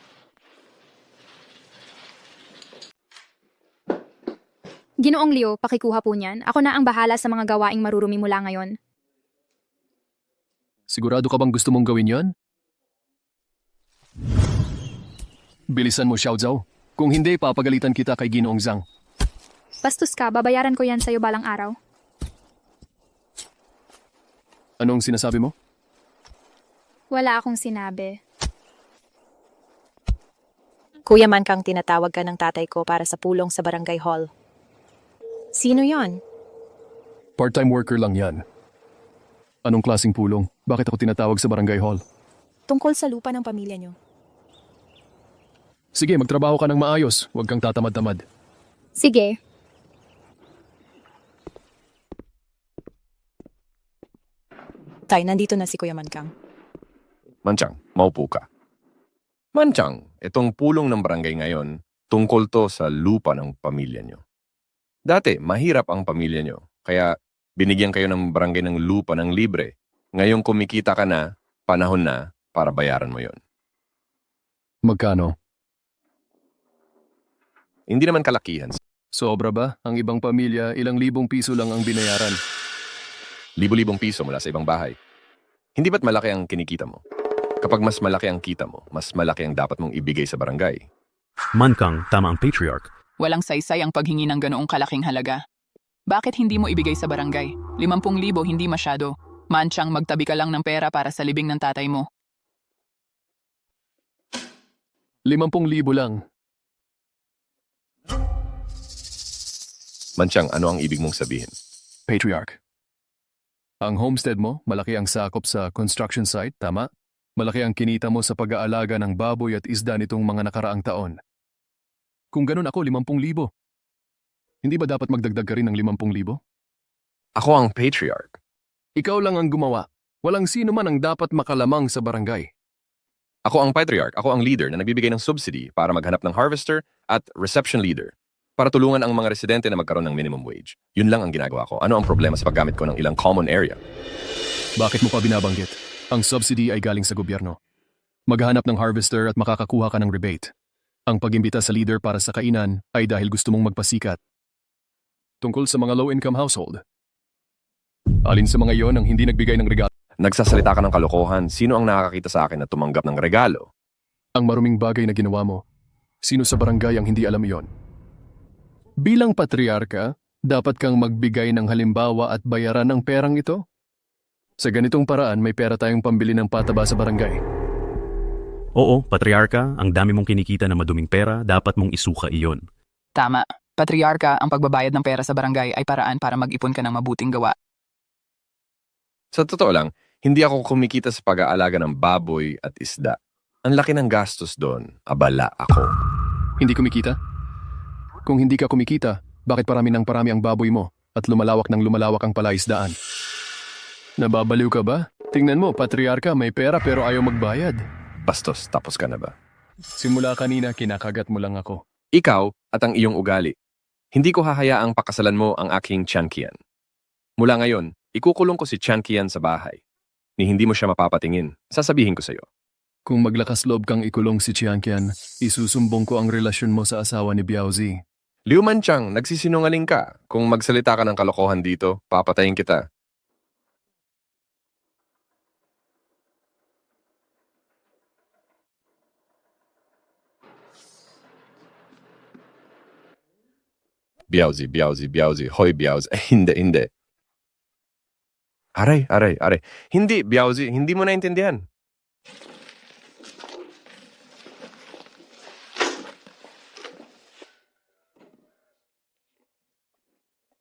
Ginoong Liu, pakikuha po niyan. Ako na ang bahala sa mga gawaing marurumi mula ngayon. Sigurado ka bang gusto mong gawin yon? Bilisan mo, Xiao Zhao. Kung hindi, papagalitan kita kay Ginoong Zhang. Bastos ka, babayaran ko yan sa'yo balang araw. Anong sinasabi mo? Wala akong sinabi. Kuya Mankang, tinatawag ka ng tatay ko para sa pulong sa barangay hall. Sino yon? Part-time worker lang yan. Anong klaseng pulong? Bakit ako tinatawag sa barangay hall? Tungkol sa lupa ng pamilya nyo. Sige, magtrabaho ka ng maayos. Huwag kang tatamad-tamad. Sige. Tay, nandito na si Kuya Mankang. Manchang, maupo ka. Manchang, itong pulong ng barangay ngayon, tungkol to sa lupa ng pamilya nyo. Dati, mahirap ang pamilya nyo, kaya binigyan kayo ng barangay ng lupa ng libre. Ngayong kumikita ka na, panahon na para bayaran mo yon. Magkano? Hindi naman kalakihan. Sobra ba? Ang ibang pamilya, ilang libong piso lang ang binayaran. Libo-libong piso mula sa ibang bahay. Hindi ba't malaki ang kinikita mo? Kapag mas malaki ang kita mo, mas malaki ang dapat mong ibigay sa barangay. Mankang, tama ang patriarch. Walang saysay ang paghingi ng ganoong kalaking halaga. Bakit hindi mo ibigay sa barangay? 50,000 hindi masyado. Manchang, magtabi ka lang ng pera para sa libing ng tatay mo. 50,000 lang. Manchang, ano ang ibig mong sabihin? Patriarch. Ang homestead mo, malaki ang sakop sa construction site, tama? Malaki ang kinita mo sa pag-aalaga ng baboy at isda nitong mga nakaraang taon. Kung ganun ako, 50,000. Hindi ba dapat magdagdag ka rin ng 50,000? Ako ang patriarch. Ikaw lang ang gumawa. Walang sino man ang dapat makalamang sa barangay. Ako ang patriarch. Ako ang leader na nagbibigay ng subsidy para maghanap ng harvester at reception leader para tulungan ang mga residente na magkaroon ng minimum wage. Yun lang ang ginagawa ko. Ano ang problema sa paggamit ko ng ilang common area? Bakit mo pa binabanggit? Ang subsidy ay galing sa gobyerno. Maghanap ng harvester at makakakuha ka ng rebate. Ang pag-imbita sa leader para sa kainan ay dahil gusto mong magpasikat. Tungkol sa mga low-income household. Alin sa mga iyon ang hindi nagbigay ng regalo? Nagsasalita ka ng kalokohan. Sino ang nakakakita sa akin na tumanggap ng regalo? Ang maruming bagay na ginawa mo. Sino sa barangay ang hindi alam iyon? Bilang patriarka, dapat kang magbigay ng halimbawa at bayaran ng perang ito. Sa ganitong paraan, may pera tayong pambili ng pataba sa barangay. Oo, patriarka, ang dami mong kinikita na maduming pera, dapat mong isuka iyon. Tama. Patriarka, ang pagbabayad ng pera sa barangay ay paraan para mag-ipon ka ng mabuting gawa. Sa totoo lang, hindi ako kumikita sa pag-aalaga ng baboy at isda. Ang laki ng gastos doon, abala ako. Hindi kumikita? Kung hindi ka kumikita, bakit parami ang baboy mo at lumalawak ang palaisdaan? Nababaliw ka ba? Tingnan mo, patriarka, may pera pero ayaw magbayad. Bastos, tapos ka na ba? Simula kanina, kinakagat mo lang ako. Ikaw at ang iyong ugali. Hindi ko hahayaang pakasalan mo ang aking Chankian. Mula ngayon, ikukulong ko si Chankian sa bahay. Ni hindi mo siya mapapatingin. Sasabihin ko sa'yo. Kung maglakas loob kang ikulong si Chiangkian, isusumbong ko ang relasyon mo sa asawa ni Biaozi. Liu Manchang, nagsisinungaling ka. Kung magsalita ka ng kalokohan dito, papatayin kita. Biaozi. Hoy, Biaozi. Hindi. Aray. Hindi, Biaozi. Hindi mo naintindihan.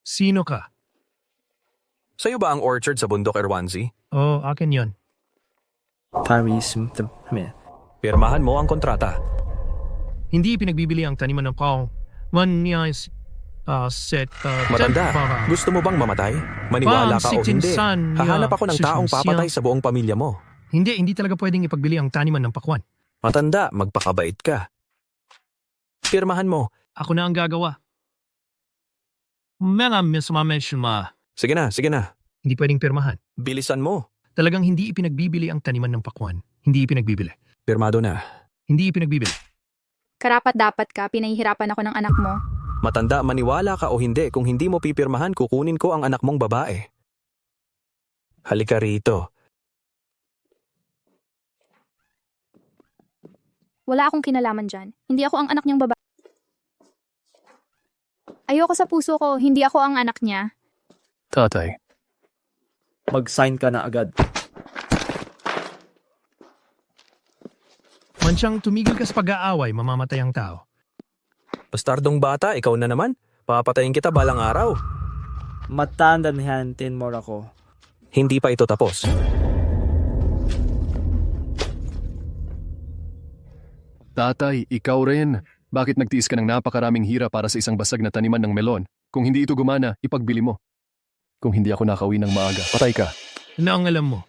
Sino ka? Sa'yo ba ang orchard sa bundok, Erwanzi? Oh, akin yon. Paris, Pirmahan mo ang kontrata. Hindi pinagbibili ang taniman ng pao. Manyas, set, Matanda, gusto mo bang mamatay? Maniwala ka o hindi? Hahanap ako ng taong papatay sa buong pamilya mo. Hindi talaga pwedeng ipagbili ang taniman ng pakwan. Matanda, magpakabait ka. Pirmahan mo. Ako na ang gagawa. Sige na. Hindi pwedeng pirmahan. Bilisan mo. Talagang hindi ipinagbibili ang taniman ng pakwan. Hindi ipinagbibili. Pirmado na. Hindi ipinagbibili. Karapat-dapat ka, pinahihirapan ako ng anak mo. Matanda, maniwala ka o hindi, kung hindi mo pipirmahan, kukunin ko ang anak mong babae. Halika rito. Wala akong kinalaman dyan. Hindi ako ang anak niyang babae. Ayoko sa puso ko, hindi ako ang anak niya. Tatay. Mag-sign ka na agad. Mansyang, tumigil ka sa pag-aaway, mamamatay ang tao. Bastardong bata, ikaw na naman. Papatayin kita balang araw. Matandanhan tinmore ako. Hindi pa ito tapos. Tatay, ikaw rin. Bakit nagtiis ka ng napakaraming hira para sa isang basag na taniman ng melon? Kung hindi ito gumana, ipagbili mo. Kung hindi ako nakauwi ng maaga, patay ka. Na ang alam mo.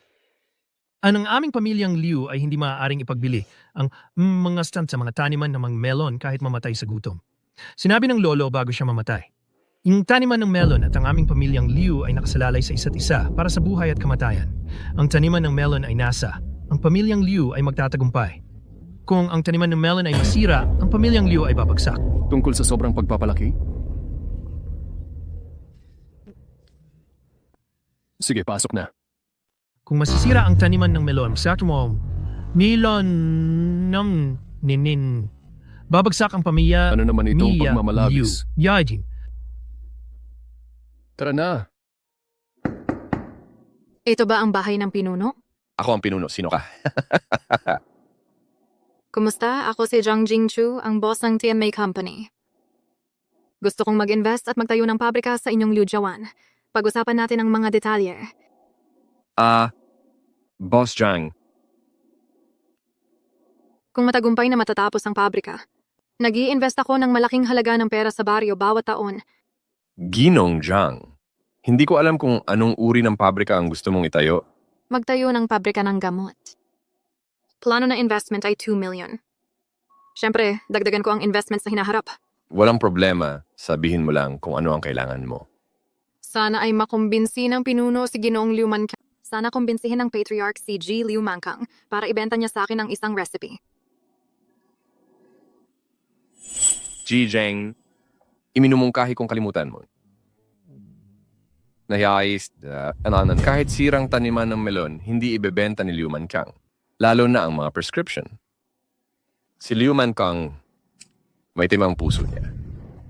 Ang aming pamilyang Liu ay hindi maaaring ipagbili ang mga stand sa mga taniman ng mga melon kahit mamatay sa gutom. Sinabi ng lolo bago siya mamatay. Yung taniman ng melon at ang aming pamilyang Liu ay nakasalalay sa isa't isa para sa buhay at kamatayan. Ang taniman ng melon ay nasa. Ang pamilyang Liu ay magtatagumpay. Kung ang taniman ng melon ay masira, ang pamilyang Liu ay babagsak. Tungkol sa sobrang pagpapalaki? Sige, pasok na. Kung masisira ang taniman ng melon, sakto mo, melon ng ninin. Babagsak ang pamilya Ano naman itong Liu. pagmamalabis? Yajin. Tara na. Ito ba ang bahay ng pinuno? Ako ang pinuno. Sino ka? Kumusta? Ako si Zhang Jingchu, ang boss ng TMA Company. Gusto kong mag-invest at magtayo ng pabrika sa inyong Liujiawan. Pag-usapan natin ang mga detalye. Boss Zhang. Kung matagumpay na matatapos ang pabrika, nag-i-invest ako ng malaking halaga ng pera sa baryo bawat taon. Ginong Zhang. Hindi ko alam kung anong uri ng pabrika ang gusto mong itayo. Magtayo ng pabrika ng gamot. Plano na investment ay 2 million. Siyempre, dagdagan ko ang investments na hinaharap. Walang problema. Sabihin mo lang kung ano ang kailangan mo. Sana ay makumbinsi ng pinuno si Ginoong Liu Mankang. Sana kumbinsihin ng patriarch si G. Liu Mankang para ibenta niya sa akin ang isang recipe. Ji Zheng, iminumungkahi kong kalimutan mo. Nahiyais, kahit sirang taniman ng melon, hindi ibebenta ni Liu Mankang. Lalo na ang mga prescription. Si Liu Mankang, may timang puso niya.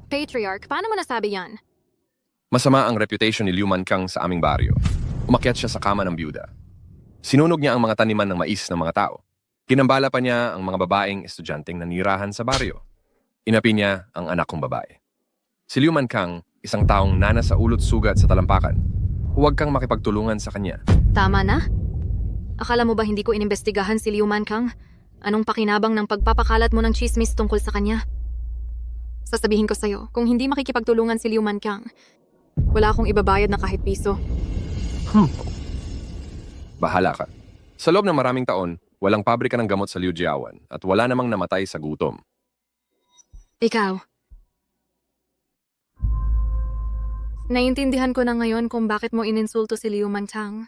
Patriarch, paano mo nasabi yan? Masama ang reputation ni Liu Mankang sa aming baryo. Umakyat siya sa kama ng byuda. Sinunog niya ang mga taniman ng mais ng mga tao. Kinambala pa niya ang mga babaeng estudyanteng nanirahan sa baryo. Inapi niya ang anak kong babae. Si Liu Mankang, isang taong nana sa ulot sugat sa talampakan. Huwag kang makipagtulungan sa kanya. Tama na? Akala mo ba hindi ko inimbestigahan si Liu Mankang? Anong pakinabang ng pagpapakalat mo ng chismis tungkol sa kanya? Sasabihin ko sa'yo, kung hindi makikipagtulungan si Liu Mankang, wala akong ibabayad na kahit piso. Bahala ka. Sa loob ng maraming taon, walang pabrika ng gamot sa Liujiawan at wala namang namatay sa gutom. Ikaw. Naiintindihan ko na ngayon kung bakit mo ininsulto si Liu Mankang.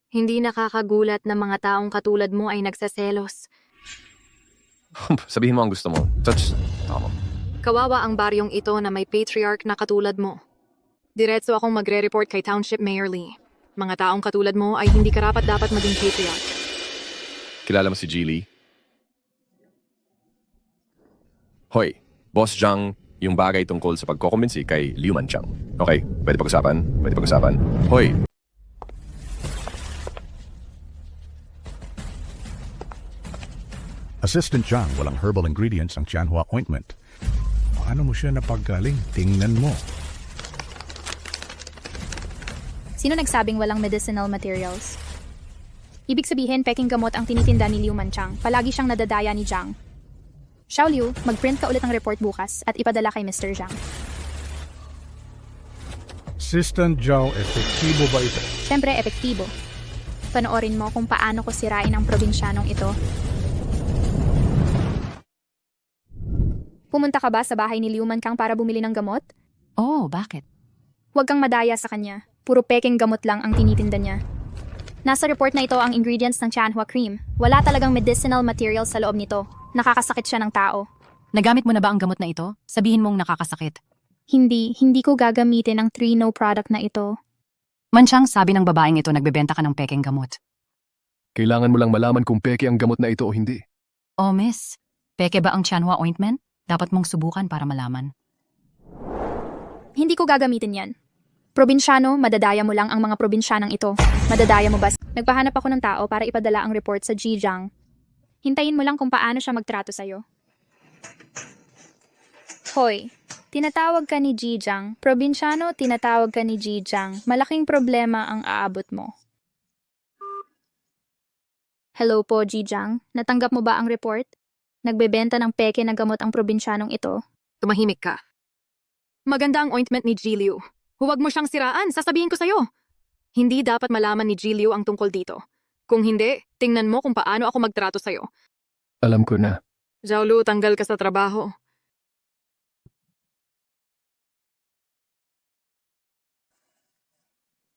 Hindi nakakagulat na mga taong katulad mo ay nagsaselos. Sabihin mo ang gusto mo. Tama. Kawawa ang baryong ito na may patriarch na katulad mo. Diretso akong magre-report kay Township Mayor Lee. Mga taong katulad mo ay hindi karapat-dapat maging patriarch. Kilala mo si Geely? Hoy, Boss Zhang, yung bagay tungkol sa pagkokumbinsi kay Liu Mankang. Okay, pwede pag-usapan? Pwede pag-usapan? Hoy! Assistant Zhang, walang herbal ingredients ang Tianhua ointment. Paano mo siya napaggaling? Tingnan mo. Sino nagsabing walang medicinal materials? Ibig sabihin, peking gamot ang tinitinda ni Liu Manchang. Palagi siyang nadadaya ni Zhang. Xiao Liu, mag-print ka ulit ng report bukas at ipadala kay Mr. Zhang. Assistant Zhao, epektibo ba ito? Siyempre, epektibo. Panoorin mo kung paano ko sirain ang probinsyanong ito. Pumunta ka ba sa bahay ni Liu Mankang para bumili ng gamot? Oh, bakit? Huwag kang madaya sa kanya. Puro peking gamot lang ang tinitinda niya. Nasa report na ito ang ingredients ng Tianhua cream. Wala talagang medicinal materials sa loob nito. Nakakasakit siya ng tao. Nagamit mo na ba ang gamot na ito? Sabihin mong nakakasakit. Hindi ko gagamitin ang 3-no product na ito. Mansyang, sabi ng babaeng ito nagbebenta ka ng peking gamot. Kailangan mo lang malaman kung peke ang gamot na ito o hindi. Oh, miss. Peke ba ang Tianhua ointment? Dapat mong subukan para malaman. Hindi ko gagamitin yan. Probinsyano, madadaya mo lang ang mga probinsyanang ito. Madadaya mo ba? Nagpahanap ako ng tao para ipadala ang report sa Zhejiang. Hintayin mo lang kung paano siya magtrato sa'yo. Hoy, tinatawag ka ni Jijang. Probinsyano, tinatawag ka ni Jijang. Malaking problema ang aabot mo. Hello po, Jijang. Natanggap mo ba ang report? Nagbebenta ng peke na gamot ang probinsyanong ito. Tumahimik ka. Maganda ang ointment ni Jiliu. Huwag mo siyang siraan, sasabihin ko sa'yo. Hindi dapat malaman ni Jiliu ang tungkol dito. Kung hindi, tingnan mo kung paano ako magtrato sa'yo. Alam ko na. Zhaolu, tanggal ka sa trabaho.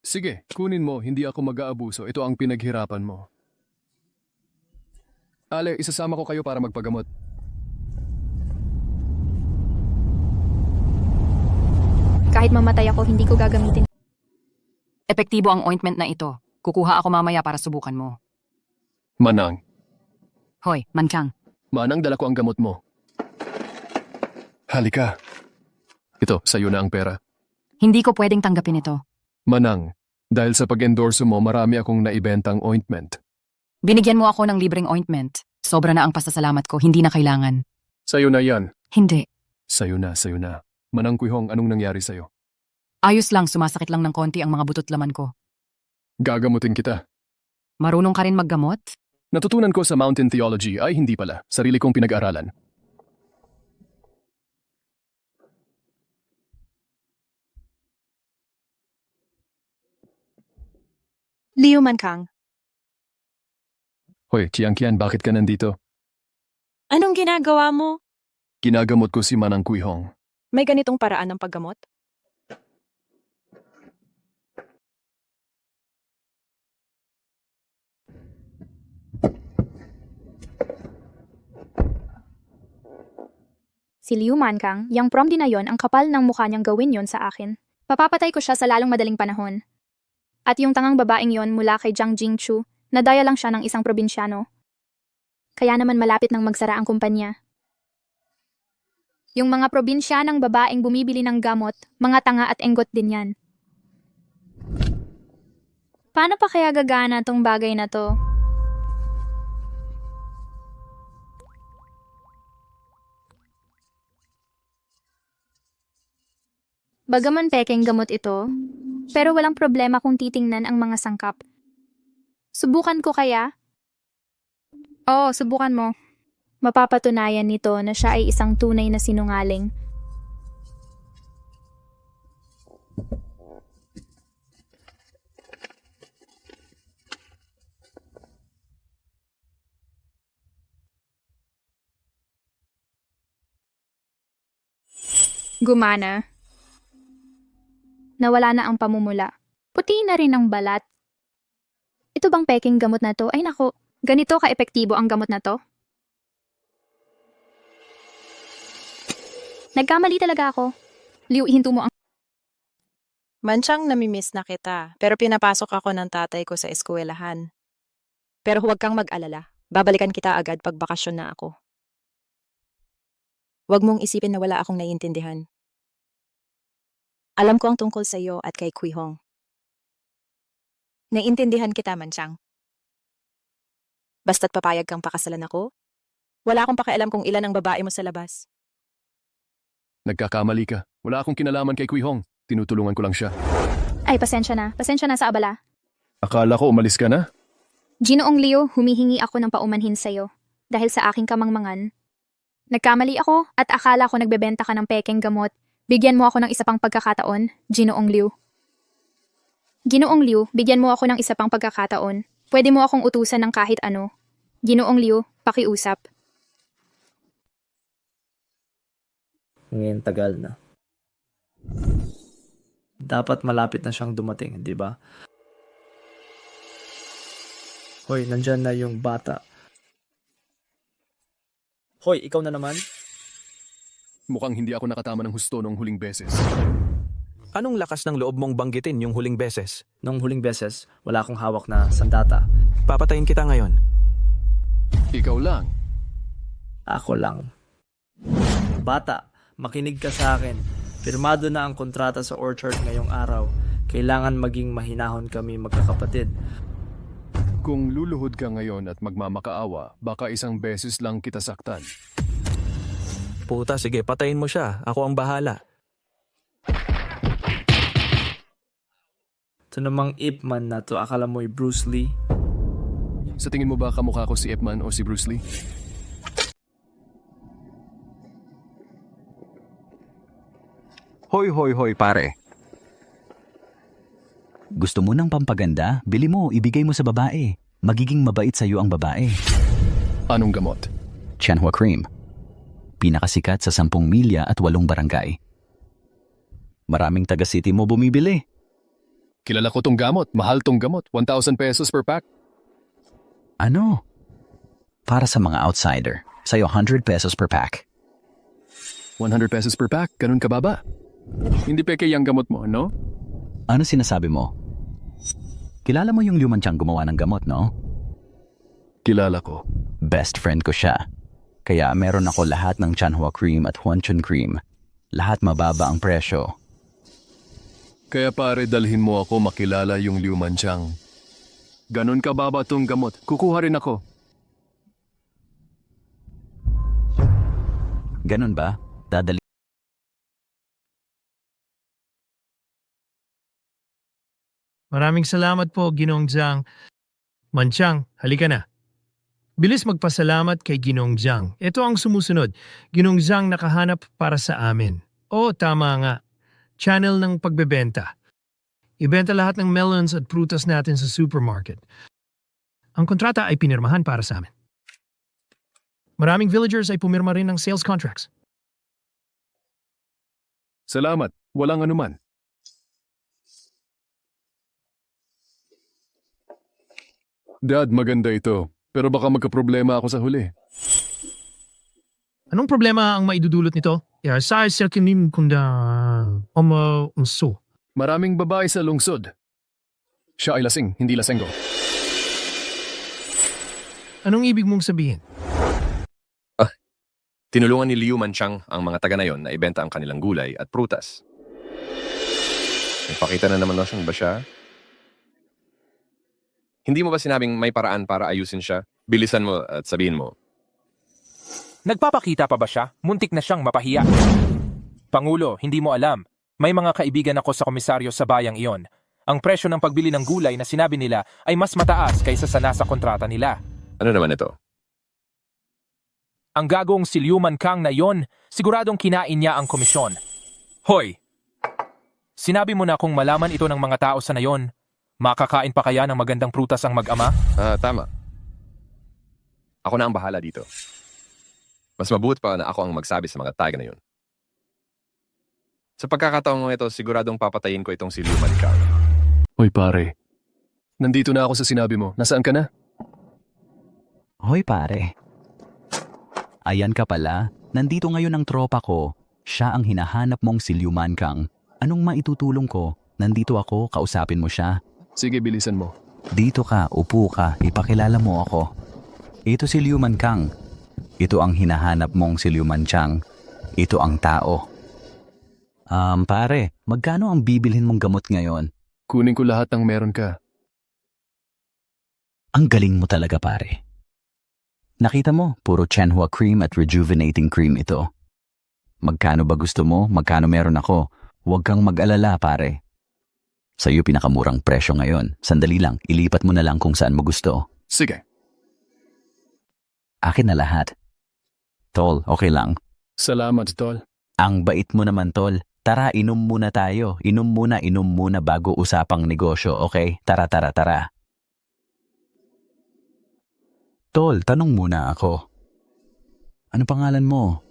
Sige, kunin mo, hindi ako mag-aabuso. Ito ang pinaghirapan mo. Ale, isasama ko kayo para magpagamot. Kahit mamatay ako, hindi ko gagamitin. Epektibo ang ointment na ito. Kukuha ako mamaya para subukan mo. Manang. Hoy, Manchang. Manang, dala ko ang gamot mo. Halika. Ito, sa'yo na ang pera. Hindi ko pwedeng tanggapin ito. Manang, dahil sa pag-endorso mo, marami akong naibentang ointment. Binigyan mo ako ng libreng ointment. Sobra na ang pasasalamat ko, hindi na kailangan. Sa'yo na yan. Hindi. Sa'yo na, sa'yo na. Manang Kuihong, anong nangyari sa'yo? Ayos lang, sumasakit lang ng konti ang mga butot laman ko. Gagamutin kita. Marunong ka rin maggamot? Natutunan ko sa Mountain Theology ay hindi pala. Sarili kong pinag-aralan. Liu Mankang, Hoy, Chiangkian, bakit ka nandito? anong ginagawa mo? Ginagamot ko si Manang Kuihong. May ganitong paraan ng paggamot? Si Liu Mankang, yang prom din na yon, ang kapal ng mukha niyang gawin yon sa akin. Papapatay ko siya sa lalong madaling panahon. At yung tangang babaeng yon mula kay Jiang Jingchu, nadaya lang siya ng isang probinsyano. Kaya naman malapit nang magsara ang kumpanya. Yung mga probinsyanang babaeng bumibili ng gamot, mga tanga at enggot din yan. Paano pa kaya gagana tong bagay na to? Bagaman pekeng gamot ito, pero walang problema kung titingnan ang mga sangkap. Subukan ko kaya? Oo, subukan mo. Mapapatunayan nito na siya ay isang tunay na sinungaling. Gumana. Nawala na ang pamumula. Puti na rin ang balat. Ito bang peking gamot na to? Ay nako, ganito ka-epektibo ang gamot na to? Nagkamali talaga ako. Liu, ihinto mo ang... Manchang, namimiss na kita, pero pinapasok ako ng tatay ko sa eskwelahan. Pero huwag kang mag-alala. Babalikan kita agad pag bakasyon na ako. Huwag mong isipin na wala akong naiintindihan. Alam ko ang tungkol sa iyo at kay Kuihong. Naiintindihan kita, Manchang. Basta't papayag kang pakasalan ako, wala akong pakialam kung ilan ang babae mo sa labas. Nagkakamali ka. Wala akong kinalaman kay Kuihong. Tinutulungan ko lang siya. Ay, pasensya na. Pasensya na sa abala. Akala ko umalis ka na? Ginoong Liu, humihingi ako ng paumanhin sa'yo dahil sa aking kamangmangan. Nagkamali ako at akala ko nagbebenta ka ng pekeng gamot. Bigyan mo ako ng isa pang pagkakataon, Ginoong Liu. Ginoong Liu, bigyan mo ako ng isa pang pagkakataon. Pwede mo akong utusan ng kahit ano. Ginoong Liu, pakiusap. Ngayon tagal na. Dapat malapit na siyang dumating, di ba? Hoy, nandyan na yung bata. Hoy, ikaw na naman? Mukhang hindi ako nakatama ng husto noong huling beses. Anong lakas ng loob mong banggitin yung huling beses? Nung huling beses, wala akong hawak na sandata. Papatayin kita ngayon. Ikaw lang. Ako lang. Bata, makinig ka sa akin. Pirmado na ang kontrata sa Orchard ngayong araw. Kailangan maging mahinahon kami magkakapatid. Kung luluhod ka ngayon at magmamakaawa, baka isang beses lang kita saktan. Puta, sige, patayin mo siya. Ako ang bahala. Ito namang Ip Man na to, akala mo'y Bruce Lee. Sa tingin mo ba kamukha ko si Ip Man o si Bruce Lee? Hoy, hoy, hoy, pare. Gusto mo ng pampaganda? Bili mo, ibigay mo sa babae. Magiging mabait sa iyo ang babae. Anong gamot? Chanhua Cream. Pinakasikat sa 10 milya at 8 barangay. Maraming taga-city mo bumibili. Kilala ko tong gamot. Mahal tong gamot. 1,000 pesos per pack. Ano? Para sa mga outsider. Sa'yo 100 pesos per pack. 100 pesos per pack? Ganun kababa? Hindi peke yung gamot mo, no? Ano sinasabi mo? Kilala mo yung Liumanchang gumawa ng gamot, no? Kilala ko. Best friend ko siya. Kaya meron ako lahat ng Chanhua Cream at Huanchun Cream. Lahat mababa ang presyo. Kaya pare, dalhin mo ako makilala yung Liumanchang. Ganun kababa tong gamot. Kukuha rin ako. Ganun ba? Dadali. Maraming salamat po, Ginoong Zhang. Manchang, halika na. Bilis magpasalamat kay Ginoong Zhang. Ito ang sumusunod. Ginoong Zhang nakahanap para sa amin. Oo, tama nga. Channel ng pagbebenta. Ibenta lahat ng melons at prutas natin sa supermarket. Ang kontrata ay pinirmahan para sa amin. Maraming villagers ay pumirma rin ng sales contracts. Salamat. Walang anuman. Dad, maganda ito. Pero baka magkaproblema ako sa huli. Anong problema ang maidudulot nito? Sa kinim kunda umso. Maraming babae sa lungsod. Siya ay lasing, hindi lasenggo. Anong ibig mong sabihin? Tinulungan ni Liu Manchang ang mga taga na yon na ibenta ang kanilang gulay at prutas. Nagpakita na naman daw siyang basya. Hindi mo ba sinabing may paraan para ayusin siya? Bilisan mo at sabihin mo. Nagpapakita pa ba siya? Muntik na siyang mapahiya. Pangulo, hindi mo alam. May mga kaibigan ako sa komisaryo sa bayang iyon. Ang presyo ng pagbili ng gulay na sinabi nila ay mas mataas kaysa sa nasa kontrata nila. Ano naman ito? Ang gagong si Liu Mankang na yon, siguradong kinain niya ang komisyon. Hoy! Sinabi mo na kung malaman ito ng mga tao sa nayon, makakain pa kaya ng magandang prutas ang mag-ama? Tama. Ako na ang bahala dito. Mas mabuti pa na ako ang magsabi sa mga taga na yun. Sa pagkakataong ito, siguradong papatayin ko itong si Liu Mankang. Hoy pare, nandito na ako sa sinabi mo. Nasaan ka na? Hoy pare. Ayan ka pala, nandito ngayon ang tropa ko. Siya ang hinahanap mong si Liu Mankang. Anong maitutulong ko? Nandito ako, kausapin mo siya. Sige, bilisan mo. Dito ka, upo ka, ipakilala mo ako. Ito si Liu Mankang. Ito ang hinahanap mong si Liu Manchang. Ito ang tao. Pare, magkano ang bibilhin mong gamot ngayon? Kunin ko lahat ng meron ka. Ang galing mo talaga pare. Nakita mo, puro Chanhua Cream at Rejuvenating Cream ito. Magkano ba gusto mo? Magkano meron ako? Huwag kang mag-alala, pare. Sa iyo pinakamurang presyo ngayon. Sandali lang, ilipat mo na lang kung saan mo gusto. Sige. Akin na lahat. Tol, okay lang. Salamat, Tol. Ang bait mo naman, Tol. Tara, inom muna tayo. Inom muna bago usapang negosyo, okay? Tara. Tol, tanong muna ako. Ano pangalan mo?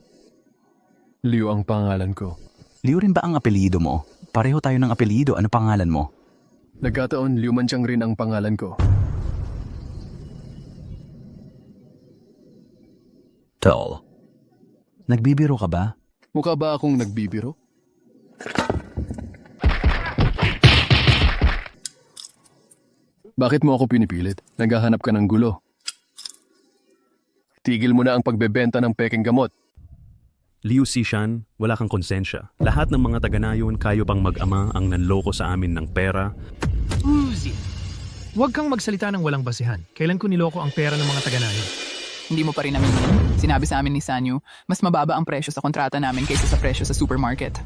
Liu ang pangalan ko. Liu rin ba ang apelyido mo? Pareho tayo ng apelyido. Ano pangalan mo? Nagkataon, Liu Manchang rin ang pangalan ko. Tol, nagbibiro ka ba? Mukha ba akong nagbibiro? Bakit mo ako pinipilit? Naghahanap ka ng gulo. Tigil mo na ang pagbebenta ng peking gamot. Liu Xishan, wala kang konsensya. Lahat ng mga taga-nayon kayo pang mag-ama ang nanloko sa amin ng pera. Uzi, Huwag kang magsalita ng walang basehan. Kailan ko niloko ang pera ng mga taga-nayon? Hindi mo pa rin aminin. Sinabi sa amin ni Sanyu, mas mababa ang presyo sa kontrata namin kaysa sa presyo sa supermarket.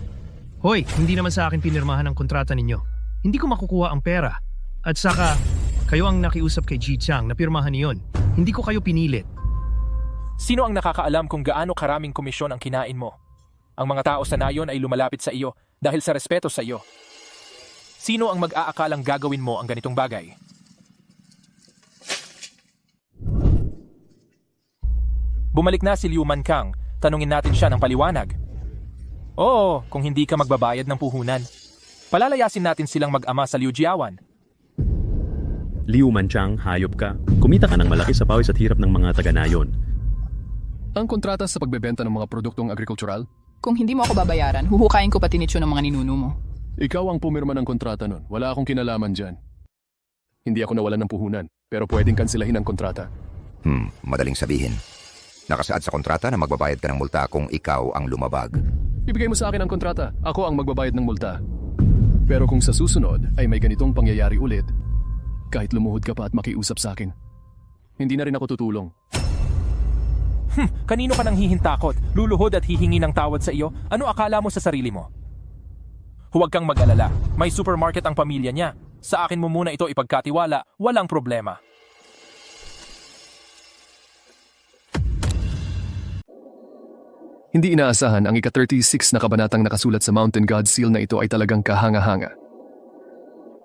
Hoy, hindi naman sa akin pinirmahan ang kontrata ninyo. Hindi ko makukuha ang pera. At saka, kayo ang nakiusap kay Ji Chang na pirmahan niyon. Hindi ko kayo pinilit. Sino ang nakakaalam kung gaano karaming komisyon ang kinain mo? Ang mga tao sa nayon ay lumalapit sa iyo dahil sa respeto sa iyo. Sino ang mag-aakalang gagawin mo ang ganitong bagay? Bumalik na si Liu Mankang, tanungin natin siya ng paliwanag. Oo, kung hindi ka magbabayad ng puhunan. Palalayasin natin silang mag-ama sa Liu Jiawan. Liu Manchang, hayop ka. Kumita ka ng malaki sa pawis at hirap ng mga taga-nayon. Ang kontrata sa pagbebenta ng mga produktong agrikultural? Kung hindi mo ako babayaran, huhukayin ko pati nitsyo ng mga ninuno mo. Ikaw ang pumirma ng kontrata nun. Wala akong kinalaman dyan. Hindi ako nawalan ng puhunan, pero pwedeng kansilahin ang kontrata. Madaling sabihin. Nakasaad sa kontrata na magbabayad ka ng multa kung ikaw ang lumabag. Ibigay mo sa akin ang kontrata. Ako ang magbabayad ng multa. Pero kung sa susunod ay may ganitong pangyayari ulit, kahit lumuhod ka pa at makiusap sa akin, hindi na rin ako tutulong. Kanino ka nang hihintakot? Luluhod at hihingi ng tawad sa iyo? Ano akala mo sa sarili mo? Huwag kang mag-alala. May supermarket ang pamilya niya. Sa akin mo muna ito ipagkatiwala, walang problema. Hindi inaasahan ang ika-36 na kabanatang nakasulat sa Mountain God Seal na ito ay talagang kahanga-hanga.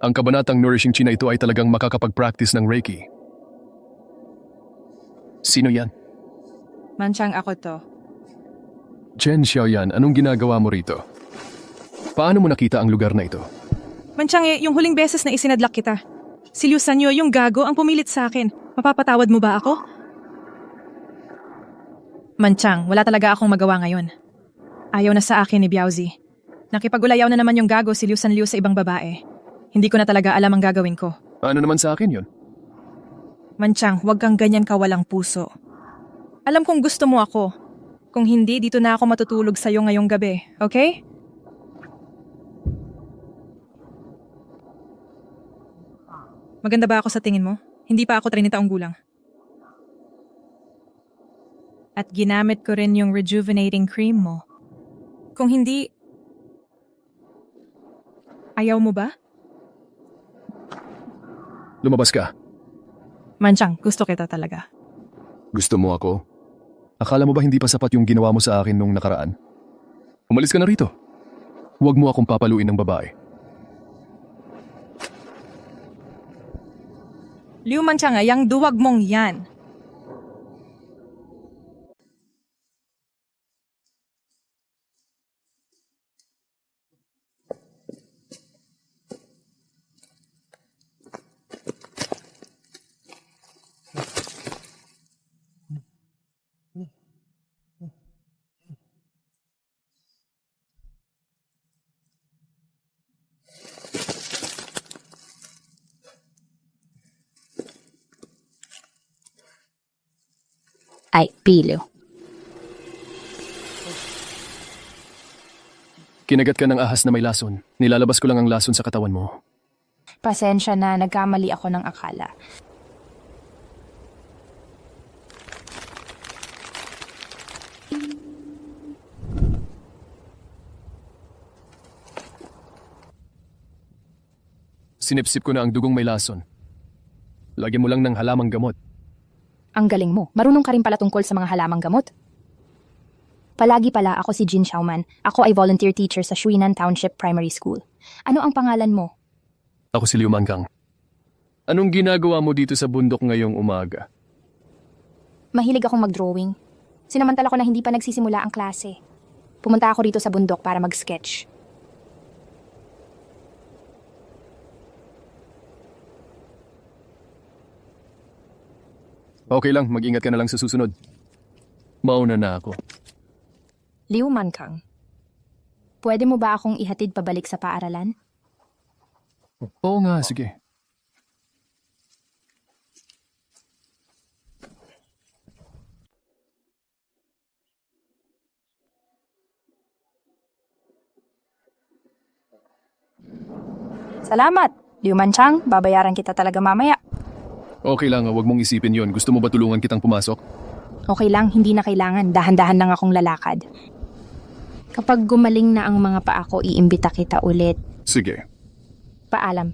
Ang kabanatang Nourishing Chi na ito ay talagang makakapag-practice ng Reiki. Sino yan? Manchang ako to. Chen Xiaoyan, anong ginagawa mo rito? Paano mo nakita ang lugar na ito? Manchang, yung huling beses na isinadlak kita. Si Liu Sanyo, yung gago, ang pumilit sa akin. Mapapatawad mo ba ako? Manchang, wala talaga akong magawa ngayon. Ayaw na sa akin ni Biaozi. Nakipag-ulayaw na naman yung gago si Liu Sanliu sa ibang babae. Hindi ko na talaga alam ang gagawin ko. Ano naman sa akin yun? Manchang, huwag kang ganyan kawalang puso. Alam kong gusto mo ako. Kung hindi, dito na ako matutulog sa'yo ngayong gabi, okay? Maganda ba ako sa tingin mo? Hindi pa ako 30 taong gulang. At ginamit ko rin yung rejuvenating cream mo. Kung hindi, ayaw mo ba? Lumabas ka. Manchang, gusto kita talaga. Gusto mo ako? Akala mo ba hindi pa sapat yung ginawa mo sa akin nung nakaraan? Umalis ka na rito. Huwag mo akong papaluin ng babae. Liu Manchang, yang duwag mong yan. Ay, Pilyo. Kinagat ka ng ahas na may lason. Nilalabas ko lang ang lason sa katawan mo. Pasensya na, nagkamali ako ng akala. Sinipsip ko na ang dugong may lason. Lagyan mo lang ng halamang gamot. Ang galing mo. Marunong ka rin pala tungkol sa mga halamang gamot. Palagi pala ako si Jin Xiaoman. Ako ay volunteer teacher sa Shuinan Township Primary School. Ano ang pangalan mo? Ako si Liu Mankang. Anong ginagawa mo dito sa bundok ngayong umaga? Mahilig akong mag-drawing. Sinamantala ko na hindi pa nagsisimula ang klase. Pumunta ako rito sa bundok para mag-sketch. Okay lang, mag-ingat ka na lang sa susunod. Mauna na ako. Liu Mankang, pwede mo ba akong ihatid pabalik sa paaralan? Oo nga, sige. Salamat! Liu Manchang, babayaran kita talaga mamaya. Okay lang, wag mong isipin yon. Gusto mo ba tulungan kitang pumasok? Okay lang, hindi na kailangan. Dahan-dahan lang akong lalakad. Kapag gumaling na ang mga paa ko, iimbita kita ulit. Sige. Paalam.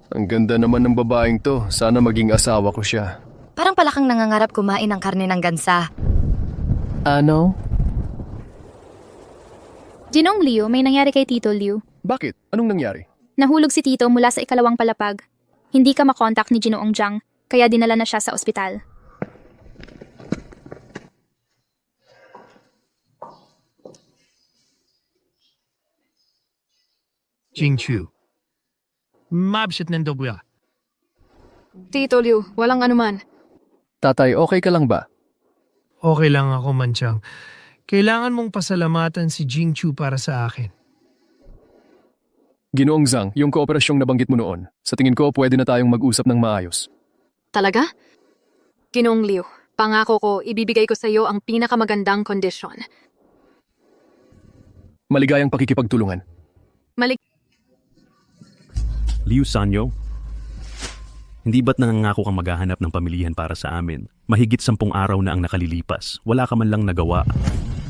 Ang ganda naman ng babaeng to. Sana maging asawa ko siya. Parang palakang nangangarap kumain ng karne ng gansa. Ano? Ginong Liu, may nangyari kay Tito Liu. Bakit? Anong nangyari? Nahulog si Tito mula sa ikalawang palapag. Hindi ka makontak ni Ginoong Jiang, kaya dinala na siya sa ospital. Jingchu. Mabshit nendo buya. Tito Liu, walang anuman. Tatay, okay ka lang ba? Okay lang ako, Manchang. Kailangan mong pasalamatan si Jingchu para sa akin. Ginoong Zhang, yung kooperasyong nabanggit mo noon, sa tingin ko pwede na tayong mag-usap ng maayos. Talaga? Ginoong Liu, pangako ko, ibibigay ko sa iyo ang pinakamagandang kondisyon. Maligayang pakikipagtulungan. Liu Sanyo, hindi ba't nangangako kang maghahanap ng pamilihan para sa amin? Mahigit 10 araw na ang nakalilipas. Wala ka man lang nagawa.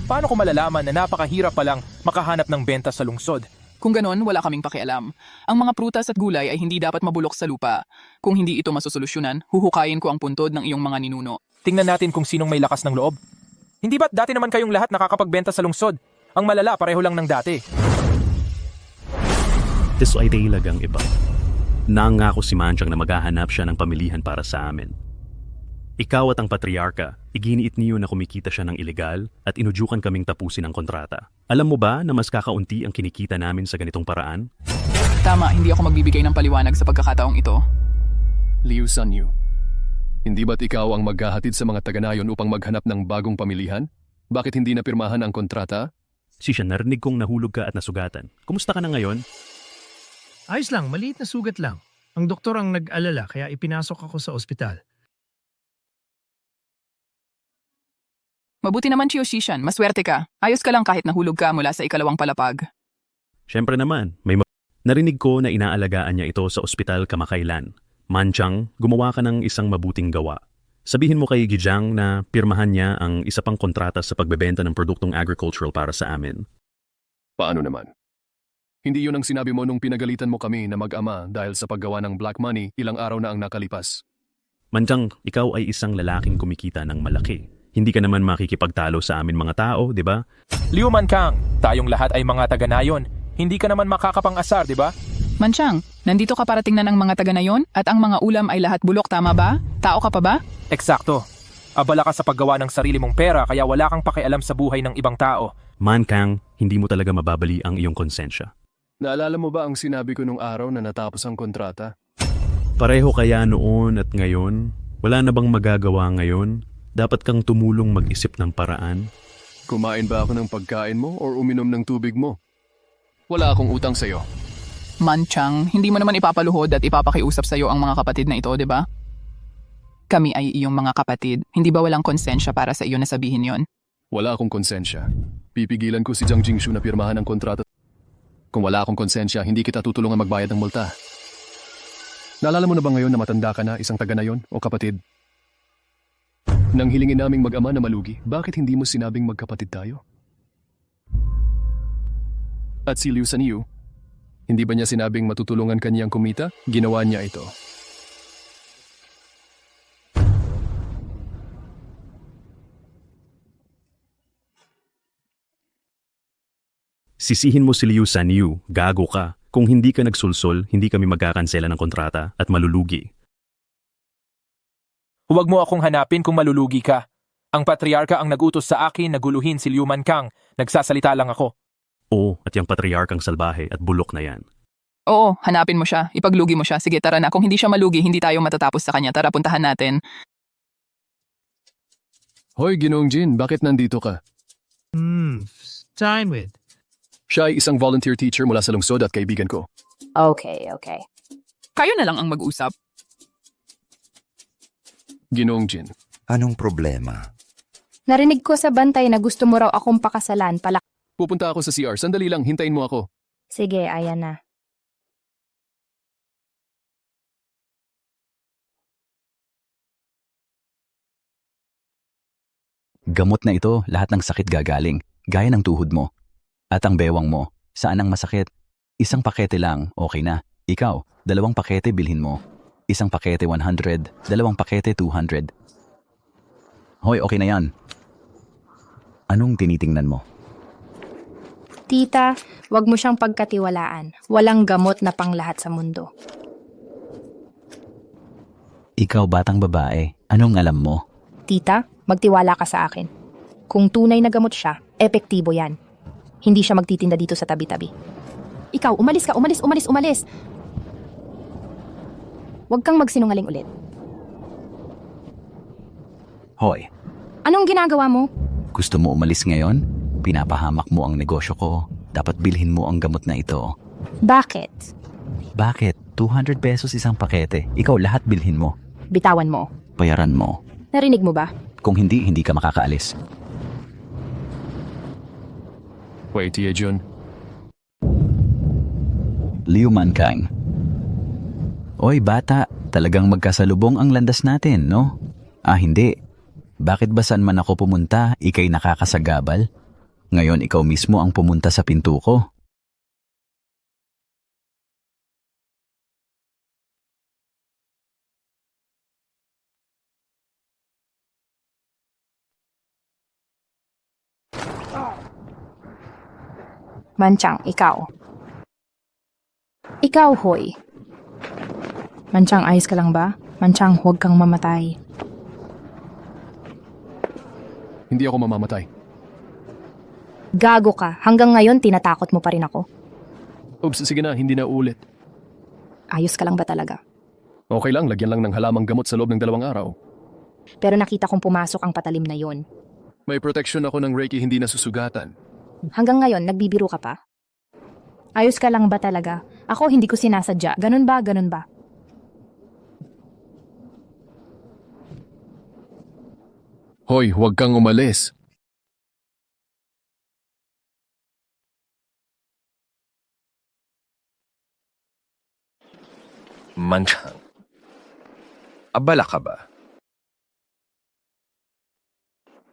Paano ko malalaman na napakahirap palang makahanap ng benta sa lungsod? Kung ganon, wala kaming pakialam. Ang mga prutas at gulay ay hindi dapat mabulok sa lupa. Kung hindi ito masosolusyonan, huhukayin ko ang puntod ng iyong mga ninuno. Tingnan natin kung sinong may lakas ng loob. Hindi ba't dati naman kayong lahat nakakapagbenta sa lungsod? Ang malala, pareho lang ng dati. This ay talagang iba. Nangako si Manchang na maghahanap siya ng pamilihan para sa amin. Ikaw at ang patriarka, iginiit niyo na kumikita siya ng ilegal at inudyukan kaming tapusin ang kontrata. Alam mo ba na mas kakaunti ang kinikita namin sa ganitong paraan? Tama, hindi ako magbibigay ng paliwanag sa pagkakataong ito. Liu Sanyu, hindi ba't ikaw ang maghahatid sa mga taga-nayon upang maghanap ng bagong pamilihan? Bakit hindi napirmahan ang kontrata? Siya, narinig kong nahulog ka at nasugatan. Kumusta ka na ngayon? Ayos lang, maliit na sugat lang. Ang doktor ang nag-alala kaya ipinasok ako sa ospital. Mabuti naman, Chiyo Shishan, maswerte ka. Ayos ka lang kahit nahulog ka mula sa ikalawang palapag. Siyempre naman, narinig ko na inaalagaan niya ito sa ospital kamakailan. Manchang, gumawa ka ng isang mabuting gawa. Sabihin mo kay Gijang na pirmahan niya ang isa pang kontrata sa pagbebenta ng produktong agricultural para sa amin. Paano naman? Hindi yun ang sinabi mo nung pinagalitan mo kami na mag-ama dahil sa paggawa ng black money ilang araw na ang nakalipas. Manchang, ikaw ay isang lalaking kumikita ng malaki. Hindi ka naman makikipagtalo sa amin mga tao, di ba? Liu Mankang, tayong lahat ay mga taga-nayon. Hindi ka naman makakapang-asar, di ba? Manchang, nandito ka para tingnan ang mga taga-nayon at ang mga ulam ay lahat bulok, tama ba? Tao ka pa ba? Eksakto. Abala ka sa paggawa ng sarili mong pera kaya wala kang pakialam sa buhay ng ibang tao. Mankang, hindi mo talaga mababali ang iyong konsensya. Naalala mo ba ang sinabi ko nung araw na natapos ang kontrata? Pareho kaya noon at ngayon? Wala na bang magagawa ngayon? Dapat kang tumulong mag-isip ng paraan. Kumain ba ako ng pagkain mo or uminom ng tubig mo? Wala akong utang sa'yo. Manchang, hindi mo naman ipapaluhod at ipapakiusap sa'yo ang mga kapatid na ito, di ba? Kami ay iyong mga kapatid. Hindi ba walang konsensya para sa iyo na sabihin yon? Wala akong konsensya. Pipigilan ko si Jiang Jingshu na pirmahan ang kontrata. Kung wala akong konsensya, hindi kita tutulungan magbayad ng multa. Naalala mo na ba ngayon na matanda ka na, isang taga-nayon o kapatid? Nang hilingin naming mag-ama na malugi, bakit hindi mo sinabing magkapatid tayo? At si Liu Sanyu, hindi ba niya sinabing matutulungan kanyang kumita? Ginawa niya ito. Sisihin mo si Liu Sanyu, gago ka. Kung hindi ka nagsulsol, hindi kami magkakansela ng kontrata at malulugi. Huwag mo akong hanapin kung malulugi ka. Ang patriarka ang nagutos sa akin na guluhin si Liu Mankang. Nagsasalita lang ako. Oo, at yung patriarkang salbahe at bulok na yan. Oo, hanapin mo siya. Ipaglugi mo siya. Sige, tara na. Kung hindi siya malugi, hindi tayo matatapos sa kanya. Tara, puntahan natin. Hoy, Ginoong Jin, bakit nandito ka? Steinwith. Siya ay isang volunteer teacher mula sa lungsod at kaibigan ko. Okay. Kayo na lang ang mag-usap. Ginoong Jin. Anong problema? Narinig ko sa bantay na gusto mo raw akong pakasalan pala. Pupunta ako sa CR. Sandali lang, hintayin mo ako. Sige, ayan na. Gamot na ito, lahat ng sakit gagaling, gaya ng tuhod mo. At ang bewang mo, saan ang masakit? Isang pakete lang, okay na. Ikaw, 2 pakete bilhin mo. Isang pakete 100, 2 pakete 200. Hoy, okay na yan. Anong tinitingnan mo? Tita, wag mo siyang pagkatiwalaan. Walang gamot na panglahat sa mundo. Ikaw batang babae, anong alam mo? Tita, magtiwala ka sa akin. Kung tunay na gamot siya, epektibo yan. Hindi siya magtitinda dito sa tabi-tabi. Ikaw, umalis ka, umalis. Huwag kang magsinungaling ulit. Hoy, Anong ginagawa mo? gusto mo umalis ngayon? Pinapahamak mo ang negosyo ko. Dapat bilhin mo ang gamot na ito. Bakit? Bakit? 200 pesos isang pakete. Ikaw lahat bilhin mo. Bitawan mo. Bayaran mo. Narinig mo ba? Kung hindi, hindi ka makakaalis. Wait, Tia Jun. Liu Mankang. Oy bata, talagang magkasalubong ang landas natin, no? Hindi. Bakit ba saan man ako pumunta, ikay nakakasagabal? Ngayon ikaw mismo ang pumunta sa pinto ko. Manchang, ikaw. Ikaw, Hoy. Manchang, ayos ka lang ba? Manchang, huwag kang mamatay. Hindi ako mamamatay. Gago ka. Hanggang ngayon, tinatakot mo pa rin ako. Oops, sige na, hindi na ulit. Ayos ka lang ba talaga? Okay lang, lagyan lang ng halamang gamot sa loob ng 2 araw. Pero nakita kong pumasok ang patalim na yon. May protection ako ng Reiki, hindi nasusugatan. Hanggang ngayon, nagbibiro ka pa? Ayos ka lang ba talaga? Ako hindi ko sinasadya. Ganun ba? Hoy, huwag kang umalis. Manchang. Abala ka ba?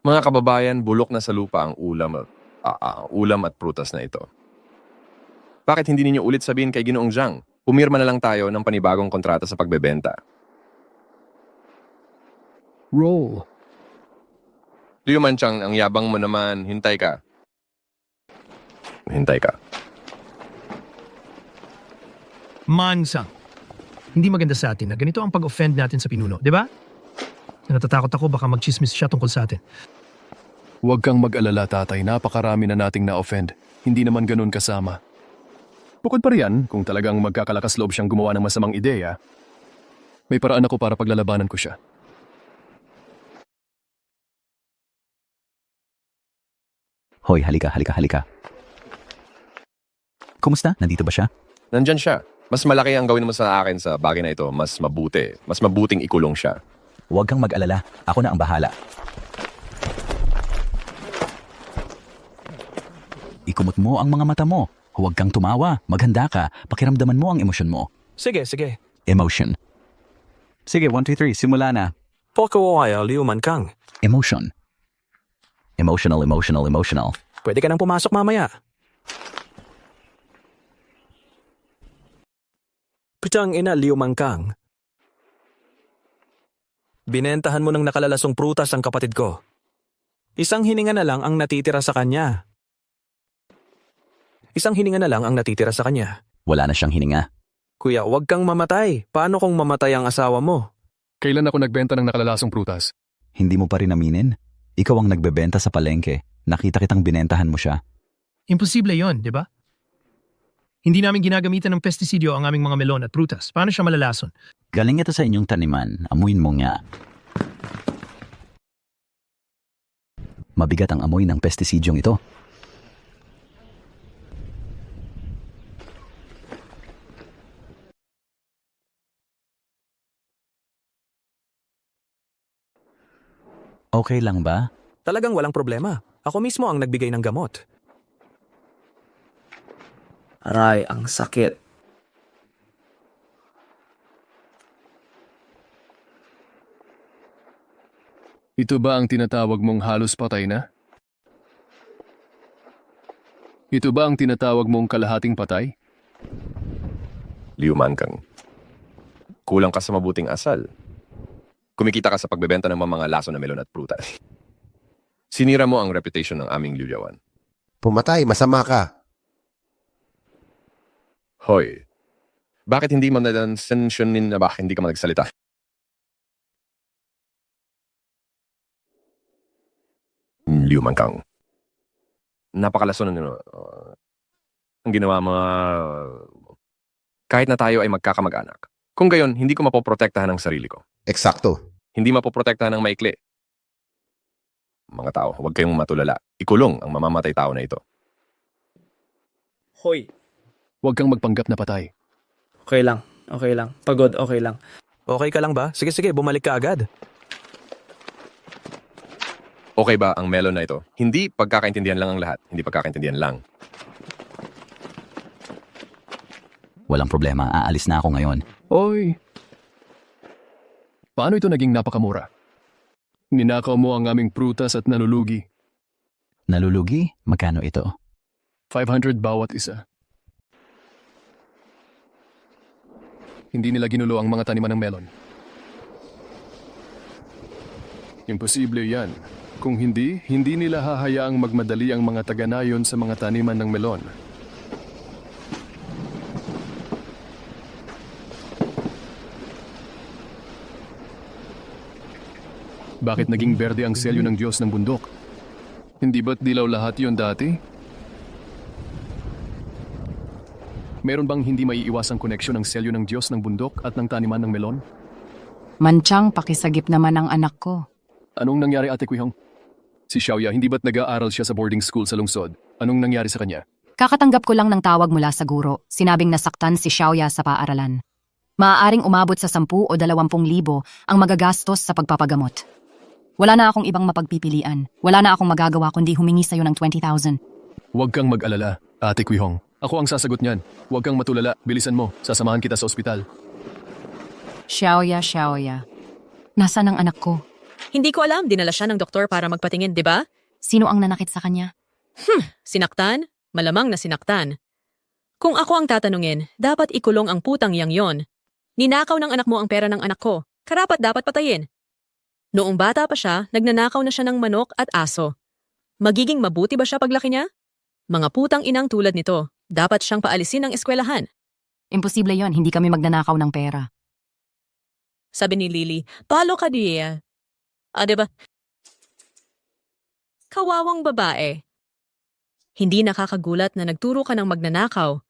Mga kababayan, bulok na sa lupa ang ulam at prutas na ito. Bakit hindi ninyo ulit sabihin kay Ginoong Zhang? Pumirma na lang tayo ng panibagong kontrata sa pagbebenta. Roll. Liu Manchang, ang yabang mo naman. Hintay ka. Mansang. Hindi maganda sa atin na ganito ang pag-offend natin sa pinuno, di ba? Natatakot ako baka mag-chismis siya tungkol sa atin. Huwag kang mag-alala, tatay. Napakarami na nating na-offend. Hindi naman ganun kasama. Bukod pa riyan, kung talagang magkakalakas loob siyang gumawa ng masamang ideya, may paraan ako para paglalabanan ko siya. Hoy, halika. Kumusta? Nandito ba siya? Nandyan siya. Mas malaki ang gawin mo sa akin sa bagay na ito. Mas mabuti. Mas mabuting ikulong siya. Huwag kang mag-alala. Ako na ang bahala. Ikumot mo ang mga mata mo. Huwag kang tumawa. Maghanda ka. Pakiramdaman mo ang emosyon mo. Sige. Emotion. Sige, 1, 2, 3. Simula na. Pokowaya Liu Mankang. Emotion. Emotional. Pwede ka nang pumasok mamaya. Pitang ina Liu Mankang. Binentahan mo ng nakalalasong prutas ang kapatid ko. Isang hininga na lang ang natitira sa kanya. Wala na siyang hininga. Kuya, huwag kang mamatay. Paano kung mamatay ang asawa mo? Kailan ako nagbenta ng nakalalasong prutas? Hindi mo pa rin aminin? Ikaw ang nagbebenta sa palengke. Nakita kitang binentahan mo siya. Imposible yon, di ba? Hindi namin ginagamitan ng pestisidyo ang aming mga melon at prutas. Paano siya malalason? Galing ito sa inyong taniman. Amuin mo nga. Mabigat ang amoy ng pestisidyong ito. Okay lang ba? Talagang walang problema. Ako mismo ang nagbigay ng gamot. Aray, ang sakit. Ito ba ang tinatawag mong halos patay na? Ito ba ang tinatawag mong kalahating patay? Liu Mankang. Kulang ka sa mabuting asal. Kumikita ka sa pagbebenta ng mga laso na melon at prutas. Sinira mo ang reputation ng aming Liuyawan. Pumatay, masama ka. Hoy, bakit hindi mo nadansansyonin na ba hindi ka magsalita? Liu Mankang. Napakalason ang ginawa mga... Kahit na tayo ay magkakamag-anak. Kung gayon, hindi ko mapoprotektahan ang sarili ko. Eksakto. Hindi mapoprotektahan ng maikli. Mga tao, huwag kayong matulala. Ikulong ang mamamatay tao na ito. Hoy. Huwag kang magpanggap na patay. Okay lang. Pagod, okay lang. Okay ka lang ba? Sige, bumalik ka agad. Okay ba ang melon na ito? Hindi pagkakaintindihan lang ang lahat. Hindi pagkakaintindihan lang. Walang problema, aalis na ako ngayon. Oy! Paano ito naging napakamura? Ninakaw mo ang aming prutas at nalulugi. Nalulugi? Magkano ito? 500 bawat isa. Hindi nila ginulo ang mga taniman ng melon. Imposible yan. Kung hindi nila hahayaang magmadali ang mga taga-nayon sa mga taniman ng melon. Bakit naging berde ang selyo ng Diyos ng bundok? Hindi ba't dilaw lahat yon dati? Meron bang hindi maiiwasang koneksyon ng selyo ng Diyos ng bundok at ng taniman ng melon? Manchang, pakisagip naman ang anak ko. Anong nangyari, Ate Kuihong? Si Xiaoya, hindi ba't nag-aaral siya sa boarding school sa lungsod? Anong nangyari sa kanya? Kakatanggap ko lang ng tawag mula sa guro. Sinabing nasaktan si Xiaoya sa paaralan. Maaaring umabot sa 10 o 20,000 ang magagastos sa pagpapagamot. Wala na akong ibang mapagpipilian. Wala na akong magagawa kundi humingi sa'yo ng 20,000. Huwag kang mag-alala, Ate Kuihong. Ako ang sasagot niyan. Huwag kang matulala. Bilisan mo. Sasamahan kita sa ospital. Xiaoya. Nasaan ang anak ko? Hindi ko alam. Dinala siya ng doktor para magpatingin, di ba? Sino ang nanakit sa kanya? Sinaktan? Malamang na sinaktan. Kung ako ang tatanungin, dapat ikulong ang putang yang yon. Ninakaw ng anak mo ang pera ng anak ko. Karapat dapat patayin. Noong bata pa siya, nagnanakaw na siya ng manok at aso. Magiging mabuti ba siya paglaki niya? Mga putang inang tulad nito, dapat siyang paalisin ng eskwelahan. Imposible yon, hindi kami magnanakaw ng pera. Sabi ni Lily, palo ka diya. Diba? Kawawang babae. Hindi nakakagulat na nagturo ka ng magnanakaw.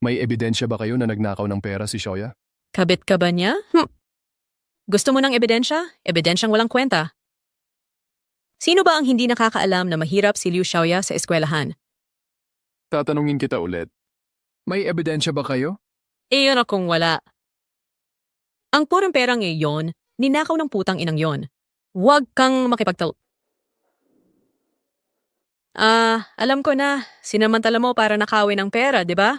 May ebidensya ba kayo na nagnakaw ng pera si Xiaoya? Kabit ka ba niya? Gusto mo ng ebidensya? Ebidensyang walang kwenta. Sino ba ang hindi nakakaalam na mahirap si Liu Xiaoya sa eskwelahan? Tatanungin kita ulit. May ebidensya ba kayo? Iyon akong wala. Ang purong perang iyon, ninakaw ng putang inang yon. Huwag kang makipagtal... alam ko na. Sinamantala mo para nakawin ang pera, di ba?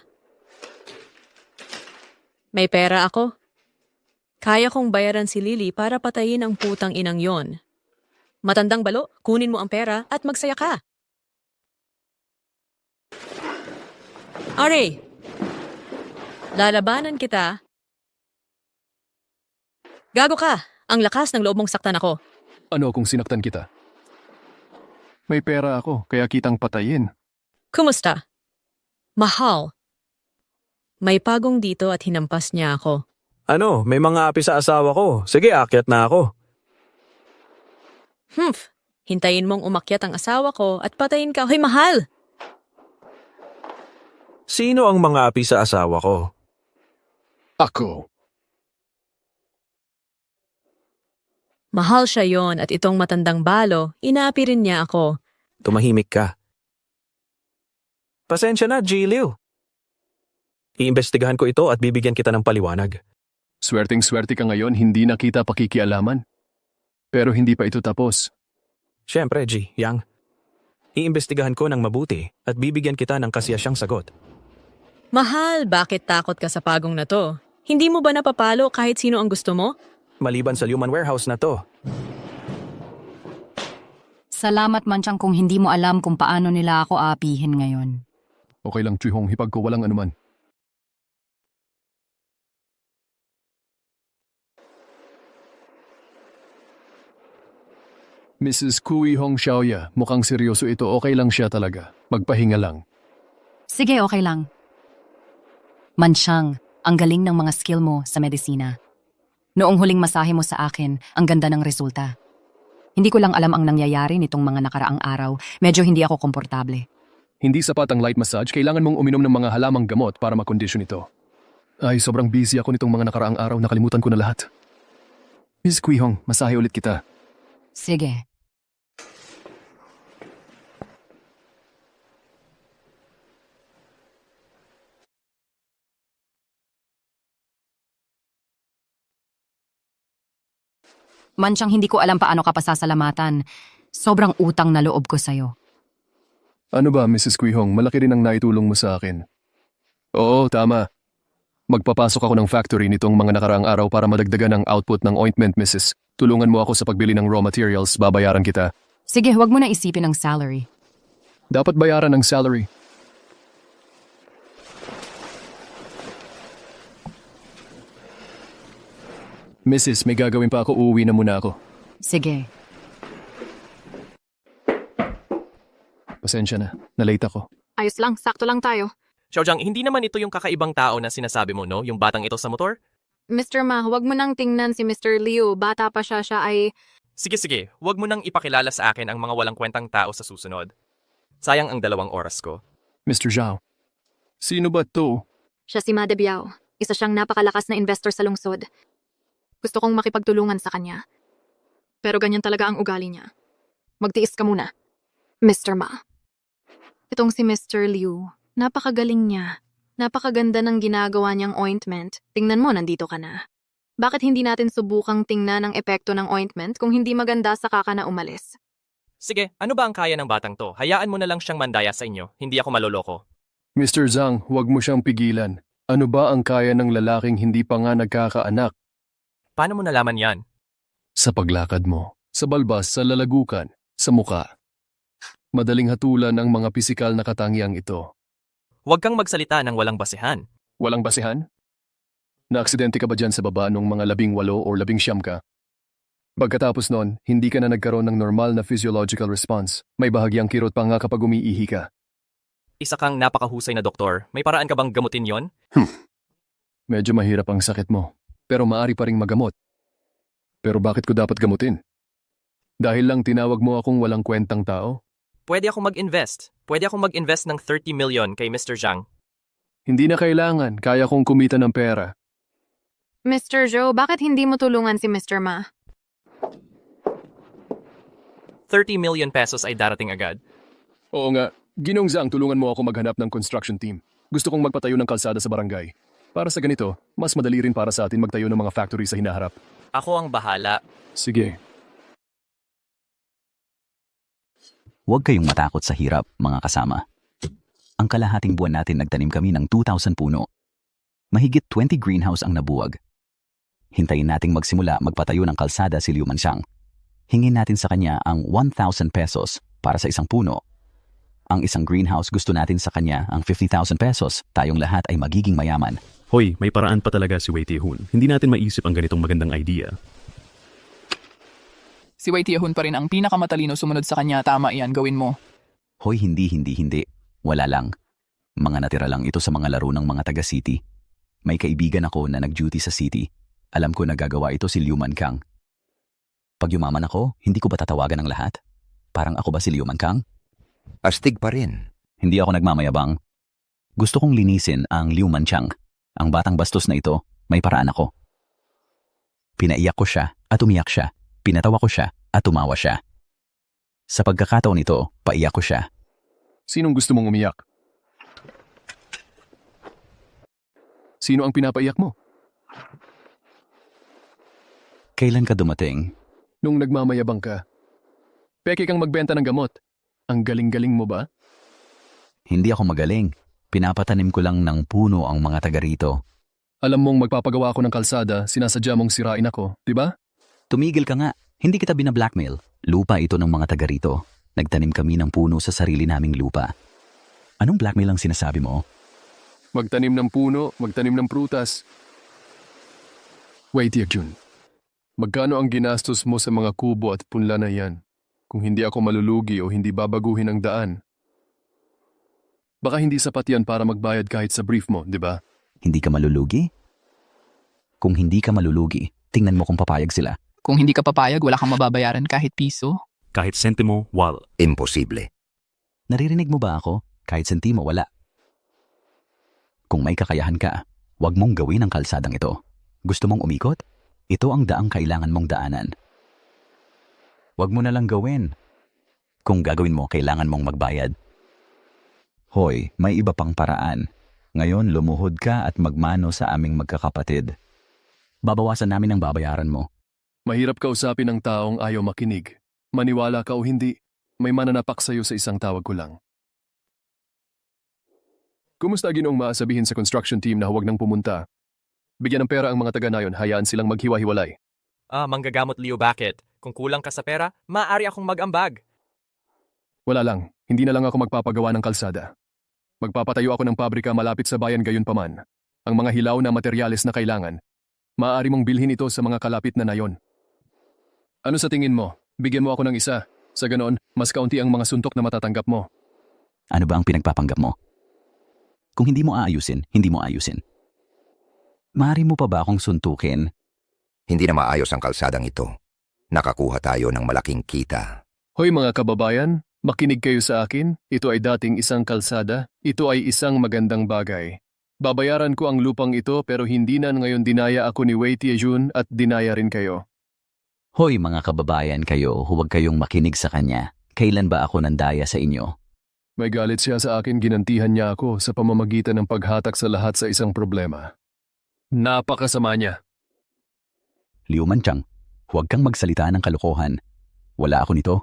May pera ako. Kaya kong bayaran si Lily para patayin ang putang inang yon. Matandang balo, kunin mo ang pera at magsaya ka. Are, lalabanan kita. Gago ka, ang lakas ng loob mong saktan ako. Ano kung sinaktan kita? May pera ako, kaya kitang patayin. Kumusta? Mahal. May pagong dito at hinampas niya ako. Ano, may mga api sa asawa ko. Sige, akyat na ako. Hintayin mong umakyat ang asawa ko at patayin ka. Hoy, mahal! Sino ang mga api sa asawa ko? Ako. Mahal siya yon at itong matandang balo, inaapi rin niya ako. Tumahimik ka. Pasensya na, Giliw. Iimbestigahan ko ito at bibigyan kita ng paliwanag. Swerteng-swerte ka ngayon, hindi na kita pakikialaman. Pero hindi pa ito tapos. Siyempre, Yang. Iimbestigahan ko ng mabuti at bibigyan kita ng kasiyasyang sagot. Mahal, bakit takot ka sa pagong na to? Hindi mo ba napapalo kahit sino ang gusto mo? Maliban sa Luman Warehouse na to. Salamat Manchang kung hindi mo alam kung paano nila ako aapihin ngayon. Okay lang, Chuhong, hipag ko walang anuman. Mrs. Kui Hong Xiaoya, mukhang seryoso ito. Okay lang siya talaga. Magpahinga lang. Sige, okay lang. Manchang, ang galing ng mga skill mo sa medisina. Noong huling masahe mo sa akin, ang ganda ng resulta. Hindi ko lang alam ang nangyayari nitong mga nakaraang araw. Medyo hindi ako komportable. Hindi sapat ang light massage. Kailangan mong uminom ng mga halamang gamot para makondisyon ito. Ay, sobrang busy ako nitong mga nakaraang araw. Nakalimutan ko na lahat. Miss Kui Hong, masahe ulit kita. Sige. Manchang hindi ko alam paano ka pasasalamatan. Sobrang utang na loob ko sa'yo. Ano ba, Mrs. Kui Hong? Malaki rin ang naitulong mo sa akin. Oo, tama. Magpapasok ako ng factory nitong mga nakaraang araw para madagdagan ang output ng ointment, Mrs. Tulungan mo ako sa pagbili ng raw materials, babayaran kita. Sige, huwag mo na isipin ang salary. Dapat bayaran ng salary. Mrs., may gagawin pa ako, uuwi na muna ako. Sige. Pasensya na, nalate ako. Ayos lang, sakto lang tayo. Xiaojiang, hindi naman ito yung kakaibang tao na sinasabi mo, no? Yung batang ito sa motor? Mr. Ma, huwag mo nang tingnan si Mr. Liu. Bata pa siya ay... Sige, huwag mo nang ipakilala sa akin ang mga walang kwentang tao sa susunod. Sayang ang 2 oras ko. Mr. Zhao, sino ba to? Siya si Made Biao. Isa siyang napakalakas na investor sa lungsod. Gusto kong makipagtulungan sa kanya. Pero ganyan talaga ang ugali niya. Magtiis ka muna. Mr. Ma. Itong si Mr. Liu, napakagaling niya. Napakaganda ng ginagawa niyang ointment. Tingnan mo, nandito ka na. Bakit hindi natin subukang tingnan ang epekto ng ointment kung hindi maganda saka ka na umalis? Sige, ano ba ang kaya ng batang to? Hayaan mo na lang siyang mandaya sa inyo. Hindi ako maloloko. Mr. Zhang, huwag mo siyang pigilan. Ano ba ang kaya ng lalaking hindi pa nga nagkakaanak? Paano mo nalaman yan? Sa paglakad mo, sa balbas, sa lalagukan, sa muka. Madaling hatulan ang mga pisikal na katangiang ito. Huwag kang magsalita ng walang basehan. Walang basehan? Naaksidente ka ba dyan sa baba nung mga 18 o 19 ka? Pagkatapos nun, hindi ka na nagkaroon ng normal na physiological response. May bahagyang kirot pa nga kapag umiihi ka. Isa kang napakahusay na doktor. May paraan ka bang gamutin yon? Medyo mahirap ang sakit mo, pero maari pa ring magamot. Pero bakit ko dapat gamutin? Dahil lang tinawag mo akong walang kwentang tao? Pwede akong mag-invest. Pwede akong mag-invest ng 30 million kay Mr. Zhang. Hindi na kailangan. Kaya kong kumita ng pera. Mr. Zhou, bakit hindi mo tulungan si Mr. Ma? 30 million pesos ay darating agad. Oo nga. Ginong Zhang, tulungan mo ako maghanap ng construction team. Gusto kong magpatayo ng kalsada sa barangay. Para sa ganito, mas madali rin para sa atin magtayo ng mga factory sa hinaharap. Ako ang bahala. Sige. Huwag kayong matakot sa hirap, mga kasama. Ang kalahating buwan natin nagtanim kami ng 2,000 puno. Mahigit 20 greenhouse ang nabuwag. Hintayin nating magsimula magpatayo ng kalsada si Liu Manxiang. Hingin natin sa kanya ang 1,000 pesos para sa isang puno. Ang isang greenhouse gusto natin sa kanya ang 50,000 pesos. Tayong lahat ay magiging mayaman. Hoy, may paraan pa talaga si Wei Tiehun. Hindi natin maisip ang ganitong magandang idea. Si Wei Tiehun pa rin ang pinakamatalino sumunod sa kanya. Tama iyan, gawin mo. Hoy, hindi. Wala lang. Mga natira lang ito sa mga laro ng mga taga-city. May kaibigan ako na nag-duty sa city. Alam ko na gagawa ito si Liu Mankang. Pag yumaman ako, hindi ko ba tatawagan ang lahat? Parang ako ba si Liu Mankang? Astig pa rin. Hindi ako nagmamayabang. Gusto kong linisin ang Liu Manxiang. Ang batang bastos na ito, may paraan ako. Pinaiyak ko siya at umiyak siya. Pinatawa ko siya at tumawa siya. Sa pagkakataon nito, paiyak ko siya. Sinong gusto mong umiyak? Sino ang pinapaiyak mo? Kailan ka dumating? Nung nagmamayabang ka. Peke kang magbenta ng gamot. Ang galing-galing mo ba? Hindi ako magaling. Pinapatanim ko lang ng puno ang mga taga rito. Alam mong magpapagawa ako ng kalsada, sinasadya mong sirain ako, di ba? Tumigil ka nga. Hindi kita binablackmail. Lupa ito ng mga taga rito. Nagtanim kami ng puno sa sarili naming lupa. Anong blackmail ang sinasabi mo? Magtanim ng puno, magtanim ng prutas. Wait, Jun. Magkano ang ginastos mo sa mga kubo at punla na yan? Kung hindi ako malulugi o hindi babaguhin ang daan. Baka hindi sapat yan para magbayad kahit sa brief mo, di ba? Hindi ka malulugi? Kung hindi ka malulugi, tingnan mo kung papayag sila. Kung hindi ka papayag, wala kang mababayaran kahit piso. Kahit sentimo, wal. Imposible. Naririnig mo ba ako? Kahit sentimo, wala. Kung may kakayahan ka, huwag mong gawin ang kalsadang ito. Gusto mong umikot? Ito ang daang kailangan mong daanan. Huwag mo na lang gawin. Kung gagawin mo, kailangan mong magbayad. Hoy, may iba pang paraan. Ngayon, lumuhod ka at magmano sa aming magkakapatid. Babawasan namin ang babayaran mo. Mahirap kausapin ng taong ayaw makinig. Maniwala ka o hindi, may mananapak sa'yo sa isang tawag ko lang. Kumusta Ginoong Ma sabihin sa construction team na huwag nang pumunta? Bigyan ng pera ang mga taga-nayon, hayaan silang maghiwa-hiwalay. Manggagamot Leo, bakit? Kung kulang ka sa pera, maaari akong mag-ambag. Wala lang, hindi na lang ako magpapagawa ng kalsada. Magpapatayo ako ng pabrika malapit sa bayan gayon paman. Ang mga hilaw na materyales na kailangan, maaari mong bilhin ito sa mga kalapit na nayon. Ano sa tingin mo? Bigyan mo ako ng isa. Sa ganon, mas kaunti ang mga suntok na matatanggap mo. Ano ba ang pinagpapanggap mo? Kung hindi mo aayusin, hindi mo ayusin. Maaari mo pa ba akong suntukin? Hindi na maayos ang kalsadang ito. Nakakuha tayo ng malaking kita. Hoy mga kababayan, makinig kayo sa akin. Ito ay dating isang kalsada. Ito ay isang magandang bagay. Babayaran ko ang lupang ito pero hindi na ngayon dinaya ako ni Wei Tiejun at dinaya rin kayo. Hoy mga kababayan kayo, huwag kayong makinig sa kanya. Kailan ba ako nandaya sa inyo? May galit siya sa akin, ginantihan niya ako sa pamamagitan ng paghatak sa lahat sa isang problema. Napakasama niya. Liu Manchang, huwag kang magsalita ng kalokohan. Wala ako nito.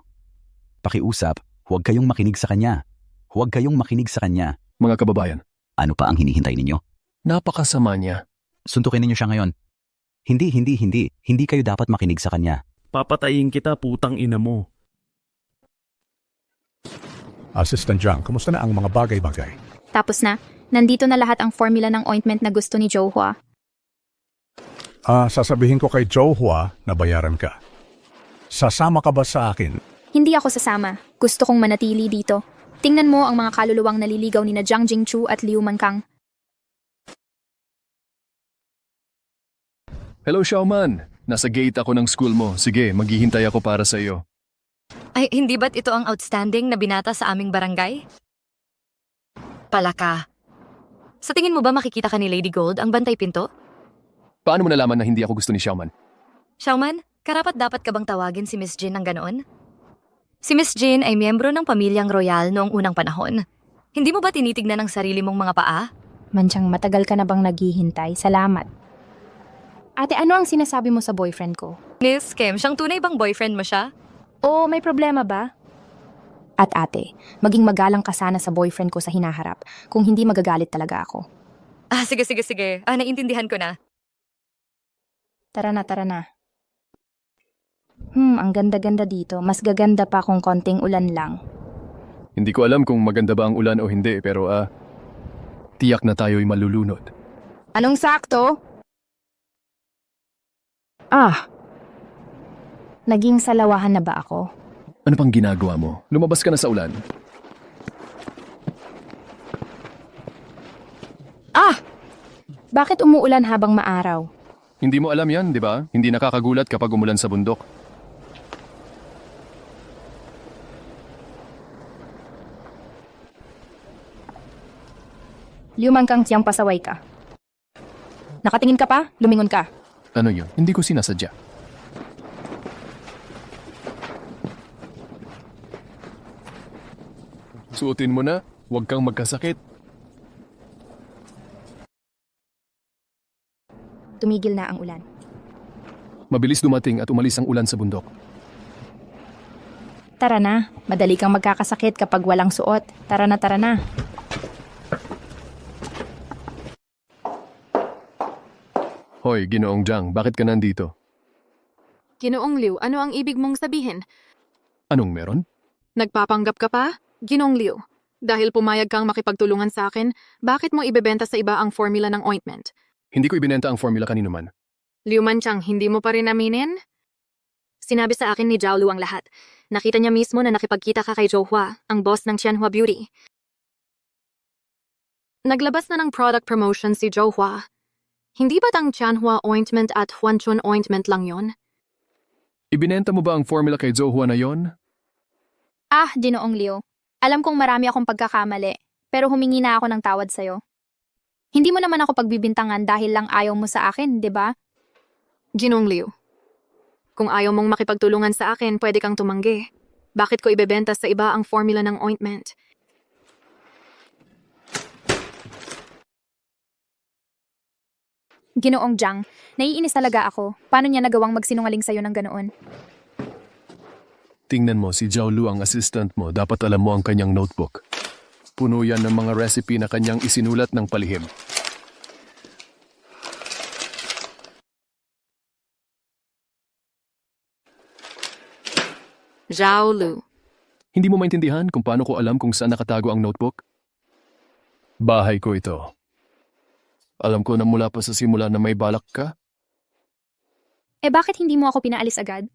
Pakiusap, huwag kayong makinig sa kanya. Huwag kayong makinig sa kanya. Mga kababayan. Ano pa ang hinihintay ninyo? Napakasama niya. Suntukin ninyo siya ngayon. Hindi kayo dapat makinig sa kanya. Papatayin kita, putang ina mo. Assistant Zhang, kumusta na ang mga bagay-bagay? Tapos na, nandito na lahat ang formula ng ointment na gusto ni Johua. Sasabihin ko kay Johua na bayaran ka. Sasama ka ba sa akin? Hindi ako sasama. Gusto kong manatili dito. Tingnan mo ang mga kaluluwang naliligaw ni na Jiang Jingchu at Liu Mankang. Hello, Xiaoman. Nasa gate ako ng school mo. Sige, maghihintay ako para sa iyo. Ay, hindi ba't ito ang outstanding na binata sa aming barangay? Palaka. Sa tingin mo ba makikita ka ni Lady Gold ang bantay pinto? Paano mo nalaman na hindi ako gusto ni Xiaoman? Xiaoman, karapat dapat ka bang tawagin si Miss Jin ng ganoon? Si Miss Jin ay miyembro ng pamilyang royal noong unang panahon. Hindi mo ba tinitignan ang sarili mong mga paa? Manchang, matagal ka na bang naghihintay? Salamat. Ate, ano ang sinasabi mo sa boyfriend ko? Miss Kim, siyang tunay bang boyfriend mo siya? Oo, may problema ba? At ate, maging magalang ka sana sa boyfriend ko sa hinaharap. Kung hindi magagalit talaga ako. Sige. Naiintindihan ko na. Tara na. Ang ganda-ganda dito. Mas gaganda pa kung konting ulan lang. Hindi ko alam kung maganda ba ang ulan o hindi, pero tiyak na tayo'y malulunod. Anong sakto? Naging salawahan na ba ako? Ano pang ginagawa mo? Lumabas ka na sa ulan. Bakit umuulan habang maaraw? Hindi mo alam yan, di ba? Hindi nakakagulat kapag umulan sa bundok. Liu Mankang, tiyang pasaway ka. Nakatingin ka pa? Lumingon ka. Ano yun? Hindi ko sinasadya. Suotin mo na, huwag kang magkasakit. Tumigil na ang ulan. Mabilis dumating at umalis ang ulan sa bundok. Tara na, madali kang magkakasakit kapag walang suot. Tara na. Hoy, Ginoong Jiang, bakit ka nandito? Ginoong Liu, ano ang ibig mong sabihin? Anong meron? Nagpapanggap ka pa? Ginoong Liu, dahil pumayag kang makipagtulungan sa akin, bakit mo ibebenta sa iba ang formula ng ointment? Hindi ko ibinenta ang formula kanino man. Liu Manchang, hindi mo pa rin aminin? Sinabi sa akin ni Zhao Lu ang lahat. Nakita niya mismo na nakipagkita ka kay Zhou Hua, ang boss ng Tianhua Beauty. Naglabas na ng product promotion si Zhou Hua. Hindi ba't ang Tianhua ointment at Huanchun ointment lang yon? Ibinenta mo ba ang formula kay Zhou Hua na yon? Ah, Ginoong Liu. Alam kong marami akong pagkakamali, pero humingi na ako ng tawad sa'yo. Hindi mo naman ako pagbibintangan dahil lang ayaw mo sa akin, di ba? Ginoong Liu, kung ayaw mong makipagtulungan sa akin, pwede kang tumanggi. Bakit ko ibebenta sa iba ang formula ng ointment? Ginoong Jiang, naiinis talaga ako. Paano niya nagawang magsinungaling sa'yo ng ganoon? Tingnan mo, si Zhao Lu ang assistant mo. Dapat alam mo ang kanyang notebook. Puno yan ng mga recipe na kanyang isinulat ng palihim. Zhao Lu. Hindi mo maintindihan kung paano ko alam kung saan nakatago ang notebook? Bahay ko ito. Alam ko na mula pa sa simula na may balak ka. Eh bakit hindi mo ako pinaalis agad?